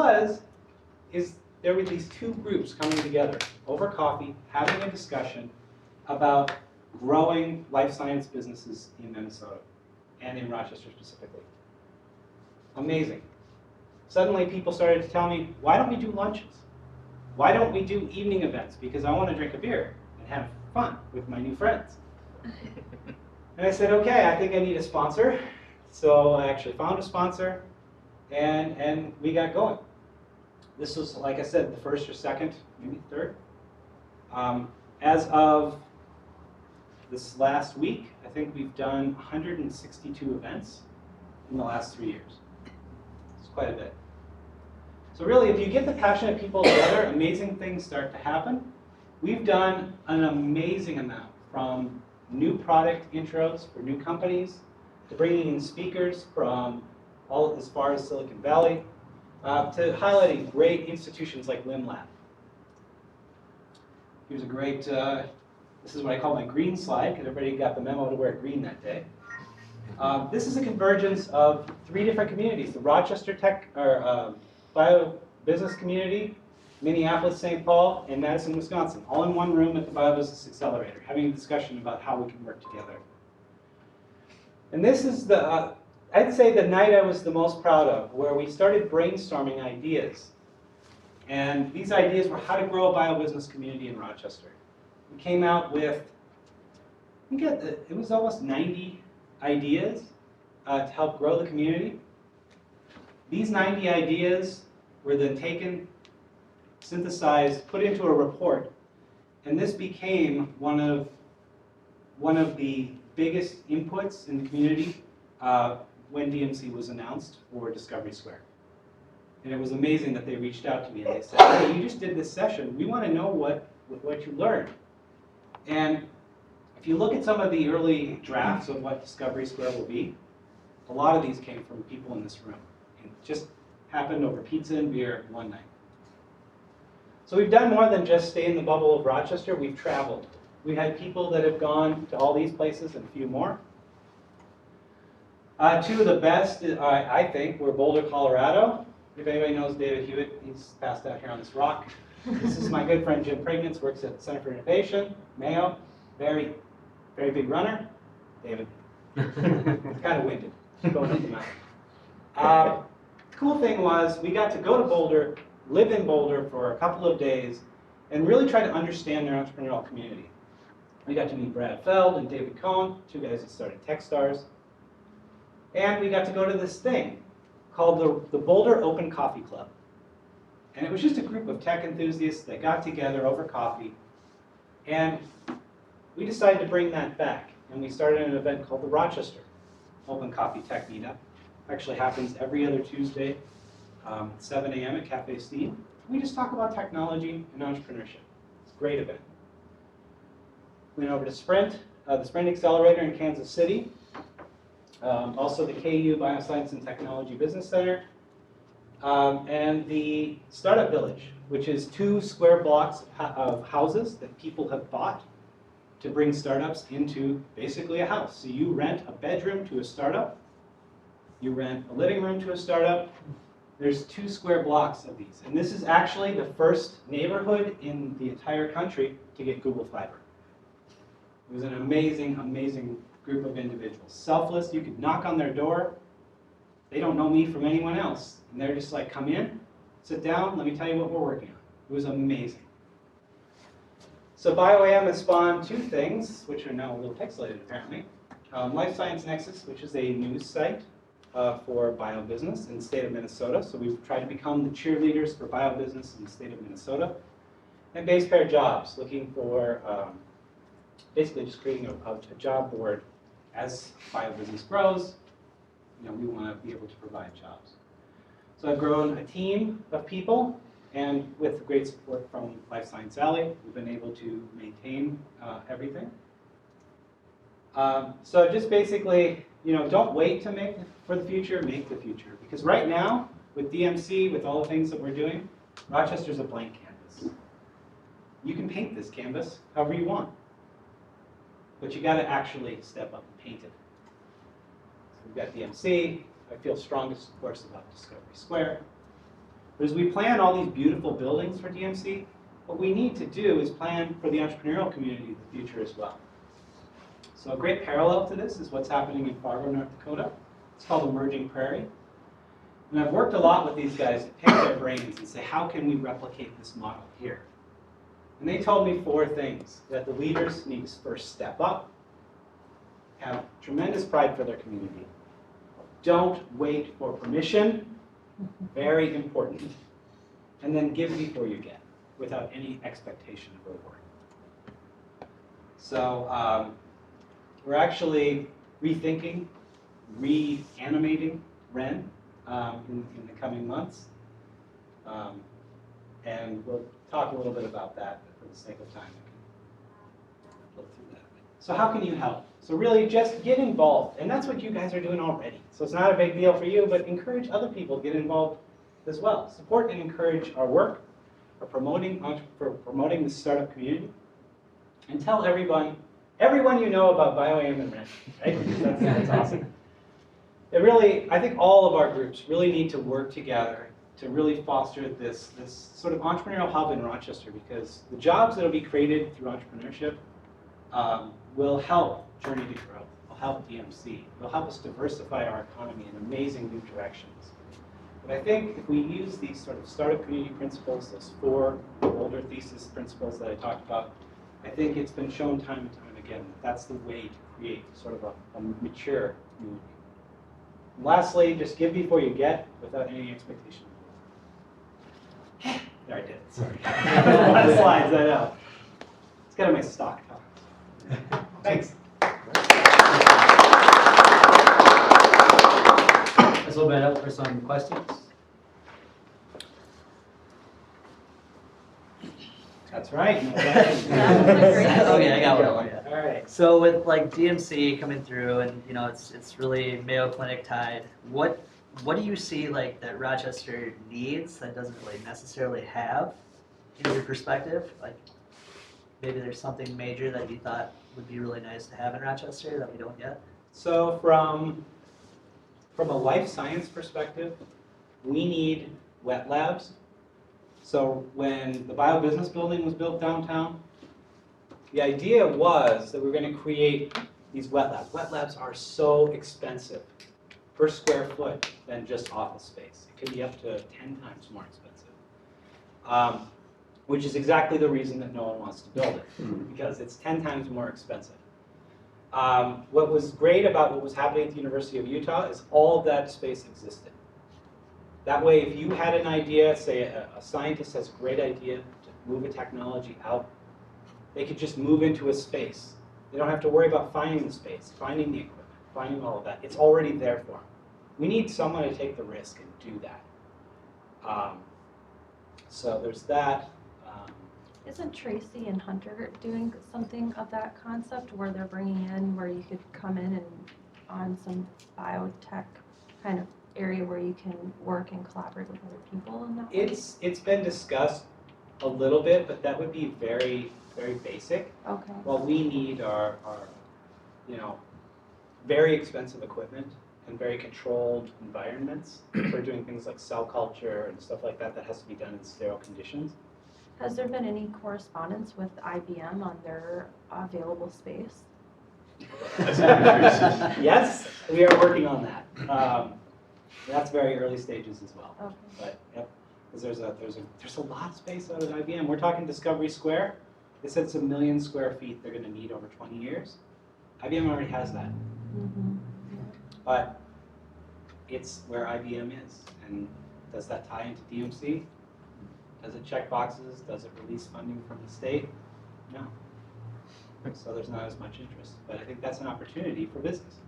is there were these two groups coming together over coffee, having a discussion about growing life science businesses in Minnesota and in Rochester specifically. Amazing. Suddenly people started to tell me, why don't we do lunches? Why don't we do evening events? Because I want to drink a beer and have fun with my new friends. And I said, okay, I think I need a sponsor. So I actually found a sponsor, and we got going. This was, like I said, the first or second, maybe third. As of this last week, I think we've done 162 events in the last 3 years. It's quite a bit. So really, if you get the passionate people together, amazing things start to happen. We've done an amazing amount, from new product intros for new companies, to bringing in speakers from all as far as Silicon Valley, to highlighting great institutions like LimLab. Here's a great, this is what I call my green slide, because everybody got the memo to wear green that day. This is a convergence of 3 different communities: the Rochester Tech, or Bio Business community, Minneapolis, St. Paul, and Madison, Wisconsin, all in one room at the BioBusiness Accelerator, having a discussion about how we can work together. And this is the, I'd say the night I was the most proud of, where we started brainstorming ideas. And these ideas were how to grow a biobusiness community in Rochester. We came out with, it was almost 90 ideas to help grow the community. These 90 ideas were then taken, synthesized, put into a report, and this became one of the biggest inputs in the community when DMC was announced for Discovery Square. And it was amazing that they reached out to me and they said, hey, you just did this session. We want to know what you learned. And if you look at some of the early drafts of what Discovery Square will be, a lot of these came from people in this room. And it just happened over pizza and beer one night. So we've done more than just stay in the bubble of Rochester. We've traveled. We've had people that have gone to all these places and a few more. Two of the best, I think, were Boulder, Colorado. If anybody knows David Hewitt, he's passed out here on this rock. This is my good friend Jim Prignitz, works at the Center for Innovation, Mayo. Very, very big runner. David. Kind of winded, going up the mountain. The cool thing was we got to go to Boulder, live in Boulder for a couple of days, and really try to understand their entrepreneurial community. We got to meet Brad Feld and David Cohn, two guys that started Techstars. And we got to go to this thing called the Boulder Open Coffee Club. And it was just a group of tech enthusiasts that got together over coffee. And we decided to bring that back. And we started an event called the Rochester Open Coffee Tech Meetup. Actually happens every other Tuesday at 7 a.m. at Cafe Steve. We just talk about technology and entrepreneurship. It's a great event. Went over to Sprint, the Sprint Accelerator in Kansas City. Also the KU Bioscience and Technology Business Center. And the Startup Village, which is 2 square blocks of houses that people have bought to bring startups into basically a house. So you rent a bedroom to a startup. You rent a living room to a startup. There's 2 square blocks of these. And this is actually the first neighborhood in the entire country to get Google Fiber. It was an amazing, amazing group of individuals. Selfless, you could knock on their door. They don't know me from anyone else. And they're just like, come in, sit down, let me tell you what we're working on. It was amazing. So BioAM has spawned 2 things, which are now a little pixelated apparently. Life Science Nexus, which is a news site for biobusiness in the state of Minnesota. So we've tried to become the cheerleaders for biobusiness in the state of Minnesota. And Base Pair Jobs, looking for basically just creating a job board. As biobusiness grows, we want to be able to provide jobs. So I've grown a team of people, and with great support from Life Science Valley, we've been able to maintain everything. So just basically, don't wait to make for the future, make the future. Because right now, with DMC, with all the things that we're doing, Rochester's a blank canvas. You can paint this canvas however you want. But you got to actually step up and paint it. So we've got DMC. I feel strongest, of course, about Discovery Square. But as we plan all these beautiful buildings for DMC, what we need to do is plan for the entrepreneurial community of the future as well. So a great parallel to this is what's happening in Fargo, North Dakota. It's called Emerging Prairie. And I've worked a lot with these guys to pick their brains and say, how can we replicate this model here? And they told me 4 things that the leaders need to first step up, have tremendous pride for their community. Don't wait for permission, very important. And then give before you get, without any expectation of reward. So we're actually rethinking, reanimating Ren in the coming months. And we'll talk a little bit about that, but for the sake of time, I can flip through that. So how can you help? So really just get involved, and that's what you guys are doing already. So it's not a big deal for you, but encourage other people to get involved as well. Support and encourage our work for promoting the startup community, and tell everyone you know about BioAM and Ren, right? That's awesome. I think all of our groups really need to work together to really foster this sort of entrepreneurial hub in Rochester, because the jobs that will be created through entrepreneurship will help Journey to Growth, will help DMC, will help us diversify our economy in amazing new directions. But I think if we use these sort of startup community principles, those 4 older thesis principles that I talked about, I think it's been shown time and time again that that's the way to create sort of a mature community. And lastly, just give before you get without any expectation. There, I did it, sorry. A lot of slides, I know. It's kind of my stock talk. Thanks. Let's open it up for some questions. That's right. Okay, I got one. All right. So with like DMC coming through, and you know, it's really Mayo Clinic tied. What do you see like that Rochester needs that doesn't really necessarily have, in your perspective? Like maybe there's something major that you thought would be really nice to have in Rochester that we don't yet. So from a life science perspective, we need wet labs. So when the BioBusiness building was built downtown, the idea was that we were going to create these wet labs. Wet labs are so expensive per square foot than just office space. It can be up to 10 times more expensive, which is exactly the reason that no one wants to build it, because it's 10 times more expensive. What was great about what was happening at the University of Utah is all of that space existed. That way, if you had an idea, say a scientist has a great idea to move a technology out, they could just move into a space. They don't have to worry about finding the space, finding the equipment, finding all of that. It's already there for them. We need someone to take the risk and do that. So there's that. Isn't Tracy and Hunter doing something of that concept where they're bringing in, where you could come in and on some biotech kind of area where you can work and collaborate with other people in that way? It's been discussed a little bit, but that would be very, very basic. Okay. What we need are you know, very expensive equipment and very controlled environments for doing things like cell culture and stuff like that that has to be done in sterile conditions. Has there been any correspondence with IBM on their available space? Yes, we are working on that. That's very early stages as well. Okay. But yep, because there's a lot of space out at IBM. We're talking Discovery Square. They said it's 1 million square feet they're going to need over 20 years. IBM already has that. Mm-hmm. But it's where IBM is. And does that tie into DMC? Does it check boxes? Does it release funding from the state? No. So there's not as much interest. But I think that's an opportunity for business.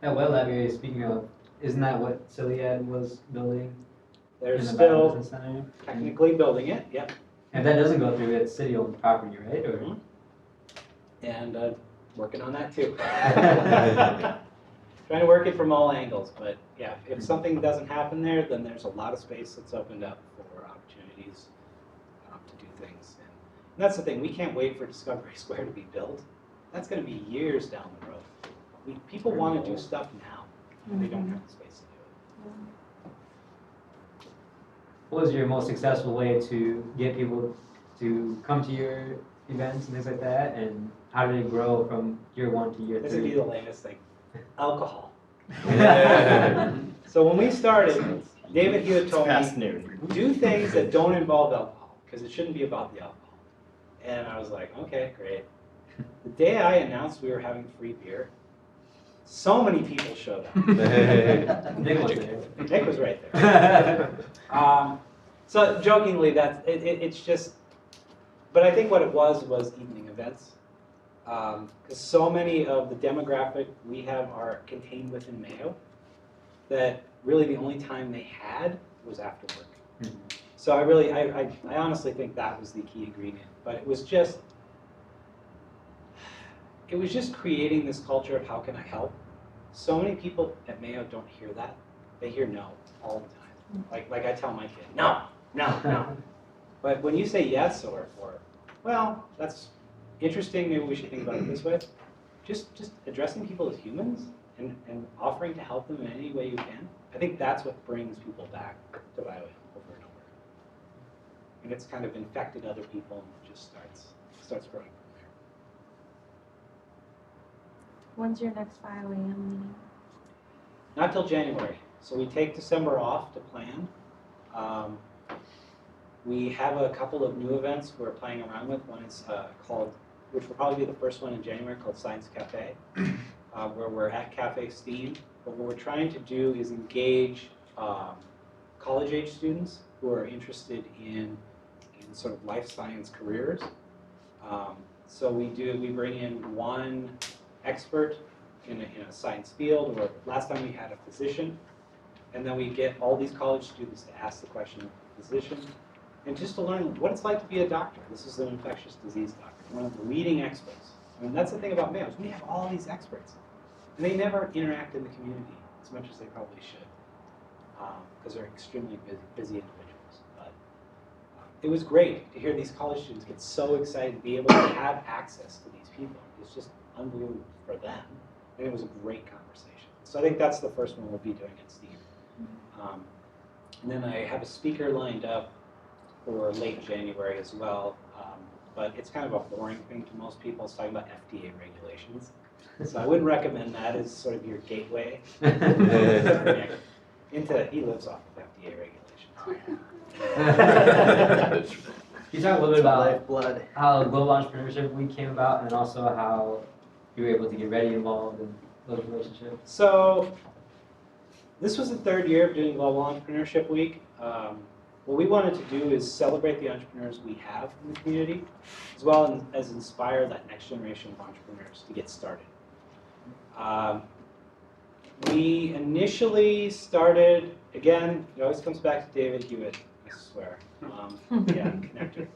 That wet lab area, speaking of, isn't that what Ciliad was building? They're in the still BioBusiness Center? technically building it, yep. And that doesn't go through its city-owned property, right? Or? Mm-hmm. And working on that too. Trying to work it from all angles, but yeah, if something doesn't happen there, then there's a lot of space that's opened up for opportunities to do things. And that's the thing, we can't wait for Discovery Square to be built. That's going to be years down the road. People want to do stuff now, and they don't have the space to do it. What was your most successful way to get people to come to your events and things like that? And how did it grow from year 1 to year 3? This would be the latest thing. Alcohol. So when we started, David Hewitt told me, do things that don't involve alcohol, because it shouldn't be about the alcohol. And I was like, okay, great. The day I announced we were having free beer, so many people showed up. Nick was there. Nick was right there. So jokingly, it's just, but I think what it was evening events. Because so many of the demographic we have are contained within Mayo, that really the only time they had was after work. Mm-hmm. So I honestly think that was the key ingredient. But it was just creating this culture of how can I help. So many people at Mayo don't hear that. They hear no all the time. Like I tell my kid, no. But when you say yes or well, that's interesting, maybe we should think about it this way. Just addressing people as humans and offering to help them in any way you can. I think that's what brings people back to BioAM and it's kind of infected other people and it just starts growing from there. When's your next BioAM meeting? Not till January. So we take December off to plan. We have a couple of new events we're playing around with. One is called, which will probably be the first one in January, called Science Cafe, where we're at Cafe Steam. But what we're trying to do is engage college-age students who are interested in sort of life science careers. So we bring in one expert in a science field, or last time we had a physician, and then we get all these college students to ask the question of the physician, and just to learn what it's like to be a doctor. This is an infectious disease doctor, one of the leading experts. I mean, that's the thing about Mayo, is we have all these experts, and they never interact in the community as much as they probably should, because they're extremely busy individuals. But it was great to hear these college students get so excited to be able to have access to these people. It's just unbelievable for them, and it was a great conversation. So I think that's the first one we'll be doing at Steam. And then I have a speaker lined up for late January as well, but it's kind of a boring thing to most people. It's talking about FDA regulations. So I wouldn't recommend that as sort of your gateway into, he lives off of FDA regulations. Can you talk a little bit about Lifeblood. how Global Entrepreneurship Week came about, and also how you were able to get Ready involved in those relationships? So this was the third year of doing Global Entrepreneurship Week. What we wanted to do is celebrate the entrepreneurs we have in the community, as well as inspire that next generation of entrepreneurs to get started. We initially started, again, it always comes back to David Hewitt, I swear. Yeah, connector.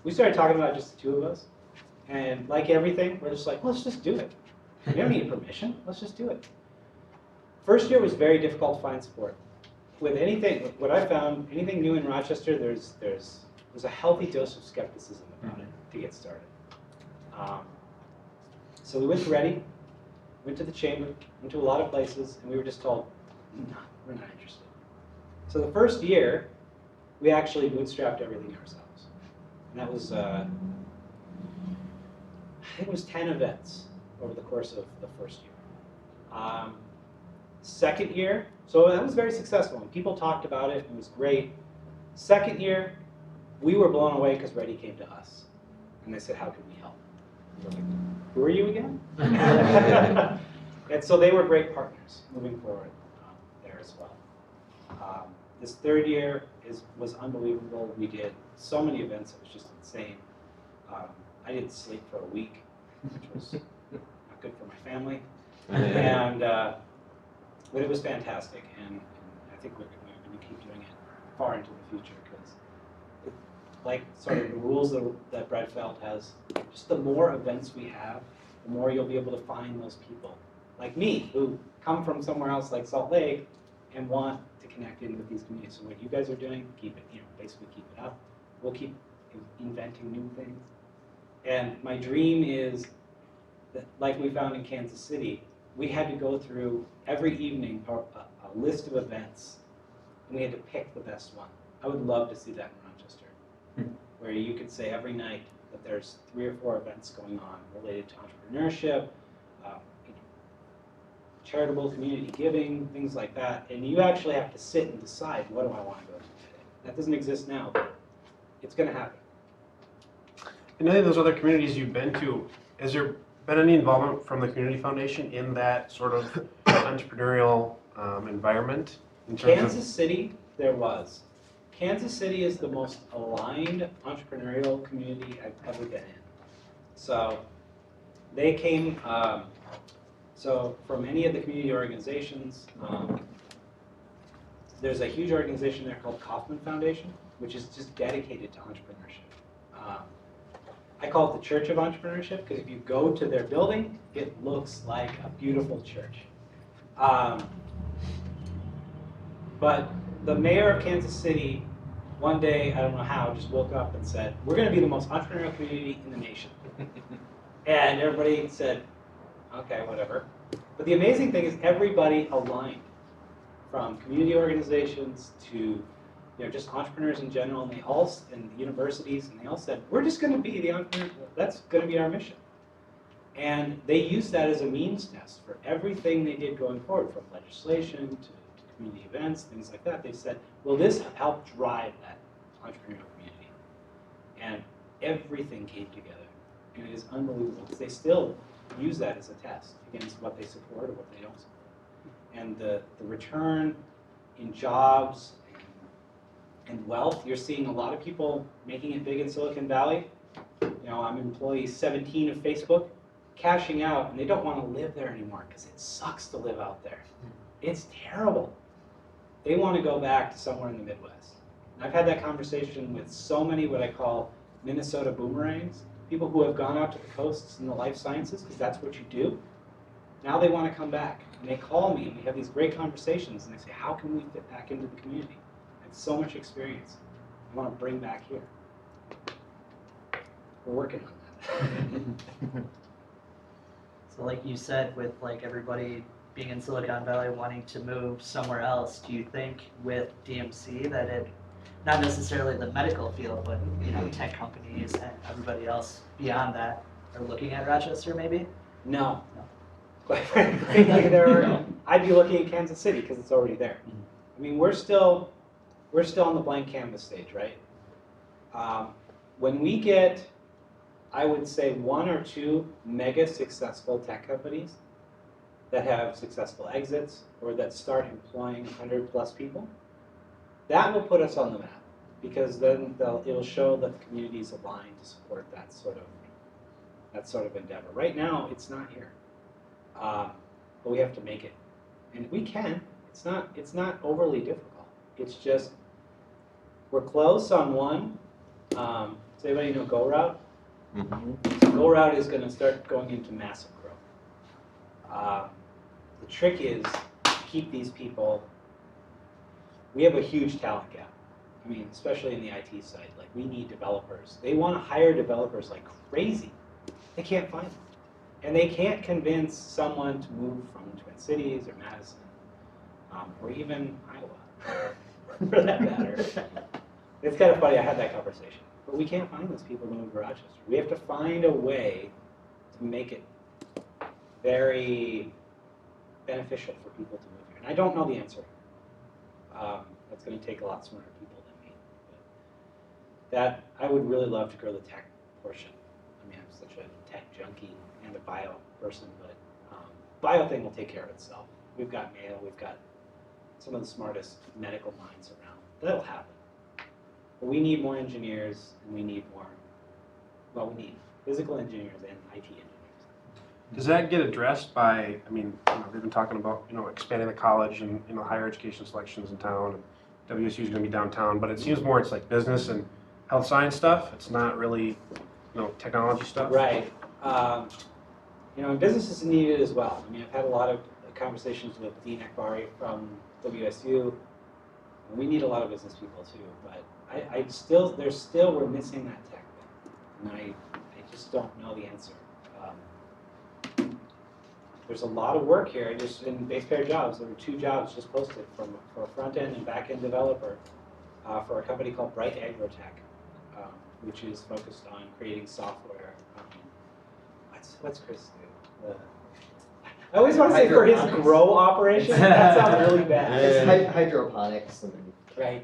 We started talking about just the two of us, and like everything, we're just like, let's just do it. We don't need permission, let's just do it. First year was very difficult to find support. With anything, what I found, anything new in Rochester, there's a healthy dose of skepticism about it to get started. So we went to Ready, went to the chamber, went to a lot of places, and we were just told, no, we're not interested. So the first year, we actually bootstrapped everything ourselves. And that was, I think it was 10 events over the course of the first year. Second year, so that was very successful, and people talked about it, and it was great. Second year, we were blown away because Ready came to us, and they said, how can we help? We were like, who are you again? And so they were great partners moving forward there as well. This third year was unbelievable. We did so many events, it was just insane. I didn't sleep for a week, which was not good for my family. And but it was fantastic, and I think we're going to keep doing it far into the future, because like sort of the rules that Brett Felt has, just the more events we have, the more you'll be able to find those people like me who come from somewhere else like Salt Lake and want to connect in with these communities. So what you guys are doing, keep it, basically keep it up. We'll keep inventing new things. And my dream is that, like we found in Kansas City, we had to go through every evening a list of events, and we had to pick the best one. I would love to see that in Rochester, where you could say every night that there's 3 or 4 events going on related to entrepreneurship, charitable community giving, things like that, and you actually have to sit and decide, what do I want to go to today? That doesn't exist now, but it's going to happen. In any of those other communities you've been to, has there been any involvement from the Community Foundation in that sort of entrepreneurial environment? In terms Kansas City, there was. Kansas City is the most aligned entrepreneurial community I've ever been in. So they came, so from any of the community organizations, there's a huge organization there called Kauffman Foundation, which is just dedicated to entrepreneurship. I call it the Church of Entrepreneurship, because if you go to their building, it looks like a beautiful church. But the mayor of Kansas City, one day, I don't know how, just woke up and said, we're going to be the most entrepreneurial community in the nation. And everybody said, okay, whatever. But the amazing thing is everybody aligned, from community organizations to just entrepreneurs in general, and and universities, and they all said, we're just going to be the entrepreneurs. That's going to be our mission. And they used that as a means test for everything they did going forward, from legislation to community events, things like that. They said, will this help drive that entrepreneurial community? And everything came together. And it is unbelievable, because they still use that as a test against what they support or what they don't support. And the return in jobs and wealth, you're seeing a lot of people making it big in Silicon Valley. I'm employee 17 of Facebook, cashing out, and they don't want to live there anymore because it sucks to live out there. It's terrible. They want to go back to somewhere in the Midwest. And I've had that conversation with so many what I call Minnesota boomerangs, people who have gone out to the coasts in the life sciences, because that's what you do. Now they want to come back, and they call me, and we have these great conversations, and they say, how can we fit back into the community? I have so much experience I want to bring back here. We're working on that. So like you said, with like everybody being in Silicon Valley wanting to move somewhere else, do you think with DMC that it, not necessarily the medical field, but tech companies and everybody else beyond that are looking at Rochester maybe? No. Quite frankly, I'd be looking at Kansas City because it's already there. I mean, we're still on the blank canvas stage, right? When we get, I would say, 1 or 2 mega successful tech companies that have successful exits or that start employing 100+ people, that will put us on the map, because then it'll show that the community is aligned to support that sort of endeavor. Right now, it's not here, but we have to make it, and we can. It's not overly difficult. It's just we're close on one. Does anybody know Go Route? So Go Route is going to start going into massive growth. The trick is to keep these people. We have a huge talent gap. I mean, especially in the IT side. Like, we need developers. They want to hire developers like crazy. They can't find them. And they can't convince someone to move from Twin Cities or Madison, or even Iowa, for that matter. It's kind of funny, I had that conversation. But we can't find those people to move to Rochester. We have to find a way to make it very beneficial for people to move here. And I don't know the answer. That's going to take a lot smarter people than me. But that, I would really love to grow the tech portion. I mean, I'm such a tech junkie and a bio person, but bio thing will take care of itself. We've got Mayo, we've got some of the smartest medical minds around. That'll happen. But we need more engineers, and we need more, well, we need physical engineers and IT engineers. Does that get addressed by, I mean, they've been talking about, expanding the college and, higher education selections in town, and WSU is going to be downtown, but it seems more it's like business and health science stuff. It's not really, technology stuff. Right. And business is needed as well. I mean, I've had a lot of conversations with Dean Akbari from WSU. And we need a lot of business people too, but we're missing that tech thing, and I just don't know the answer. There's a lot of work here. In base pair jobs, there were 2 jobs just posted for a front end and back end developer for a company called Bright Agrotech, which is focused on creating software. What's Chris do? I always want to say for his grow operation. That sounds really bad. It's hydroponics and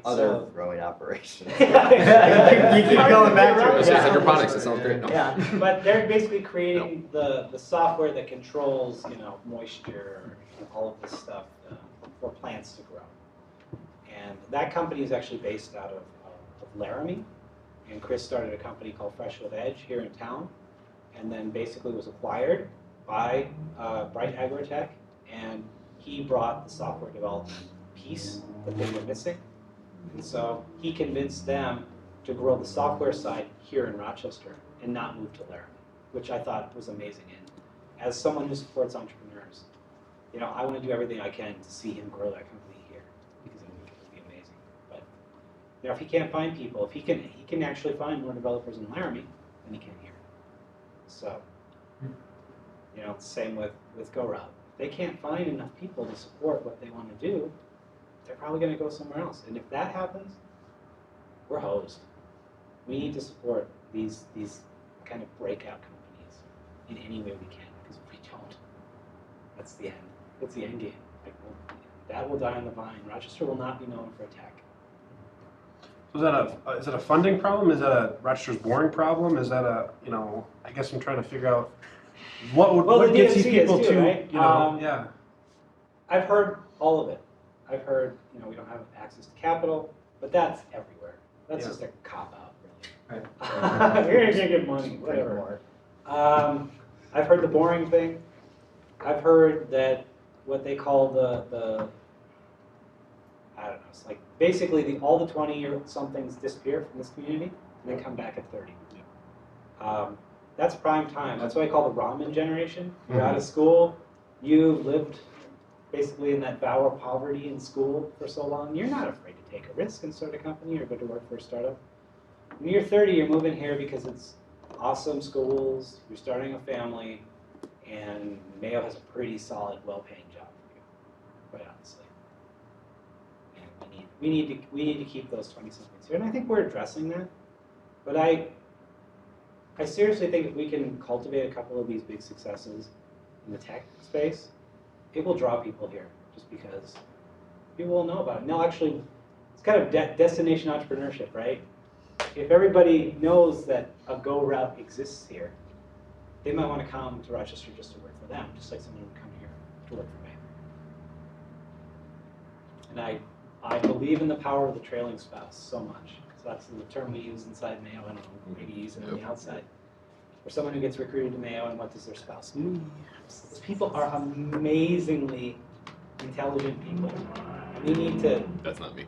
other growing operations. You keep going back to it. It's hydroponics, it sounds great. Yeah, but they're basically creating the software that controls, moisture, all of this stuff for plants to grow. And that company is actually based out of Laramie. And Chris started a company called Fresh with Edge here in town, and then basically was acquired by Bright Agrotech, and he brought the software development piece that they were missing. And so he convinced them to grow the software side here in Rochester and not move to Laramie, which I thought was amazing. And as someone who supports entrepreneurs, I want to do everything I can to see him grow that company here, because I think it would be amazing. But if he can't find people, if he can actually find more developers in Laramie than he can here. So, same with Go Route. If they can't find enough people to support what they want to do, they're probably going to go somewhere else. And if that happens, we're hosed. We need to support these kind of breakout companies in any way we can, because if we don't, that's the end. That's the end game. Like, that will die on the vine. Rochester will not be known for tech. So is that a funding problem? Is that a Rochester's boring problem? Is that a, I guess I'm trying to figure out what gets these people to, right? yeah. I've heard all of it. I've heard, we don't have access to capital, but that's everywhere. That's just a cop-out, really. Right. You're gonna get money, whatever. I've heard the boring thing. I've heard that what they call the I don't know, it's like basically all the 20-somethings disappear from this community and they come back at 30. That's prime time. That's what I call the ramen generation. You're out of school, you've lived basically in that vow of poverty in school for so long, you're not afraid to take a risk and start a company or go to work for a startup. When you're 30, you're moving here because it's awesome schools, you're starting a family, and Mayo has a pretty solid, well-paying job for you, quite honestly. And we need to keep those 20-somethings here, and I think we're addressing that. But I seriously think if we can cultivate a couple of these big successes in the tech space, it will draw people here, just because people will know about it. And they'll actually, it's kind of destination entrepreneurship, right? If everybody knows that a Go route exists here, they might want to come to Rochester just to work for them, just like someone would come here to work for me. And I believe in the power of the trailing spouse so much. So that's the term we use inside Mayo, and maybe use it on the outside. For someone who gets recruited to Mayo, and what does their spouse do? These people are amazingly intelligent people. We need to. That's not me.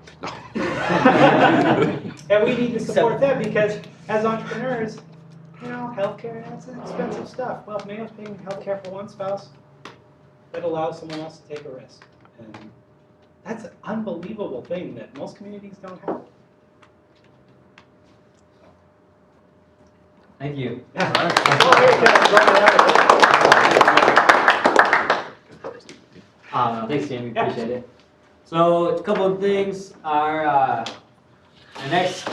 And we need to support them, because as entrepreneurs, healthcare, that's expensive stuff. Well, if Mayo's paying healthcare for one spouse, that allows someone else to take a risk. And that's an unbelievable thing that most communities don't have. Thank you. Thanks, Jamie. Appreciate it. So, a couple of things. Our next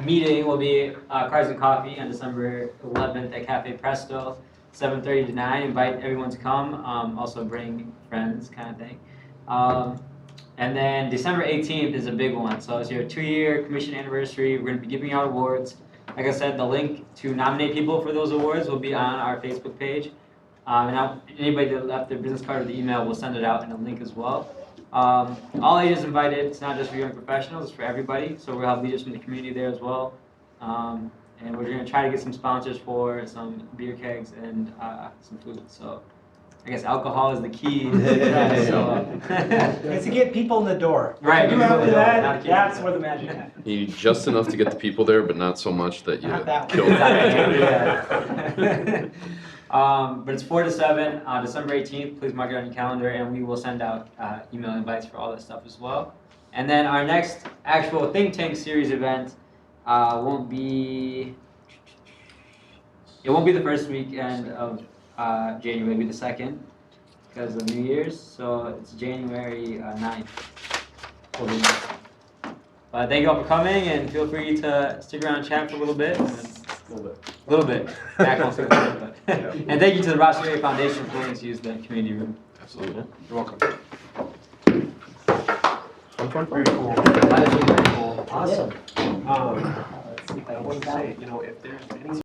meeting will be Cars and Coffee on December 11th at Cafe Presto, 7:30 to 9. Invite everyone to come. Also bring friends, kind of thing. And then December 18th is a big one. So it's your 2-year commission anniversary. We're going to be giving out awards. Like I said, the link to nominate people for those awards will be on our Facebook page. And anybody that left their business card or the email, we'll send it out in a link as well. All ages invited. It's not just for young professionals, it's for everybody. So we'll have leaders from the community there as well. And we're going to try to get some sponsors for some beer kegs and some food. So I guess alcohol is the key. It's to get people in the door. Right. You after that, that's where the magic happens. You need just enough to get the people there, but not so much that you kill them. But it's 4 to 7, December 18th. Please mark it on your calendar, and we will send out email invites for all that stuff as well. And then our next actual Think Tank Series event won't be the first weekend of January, it'll be the second because of New Year's. So it's January 9th. But thank you all for coming, and feel free to stick around and chat for a little bit. A little bit. Back on a little bit. And thank you to the Rochester Area Foundation for letting us use the community room. Absolutely. You're welcome. Very cool. Awesome. I want to say, if there's any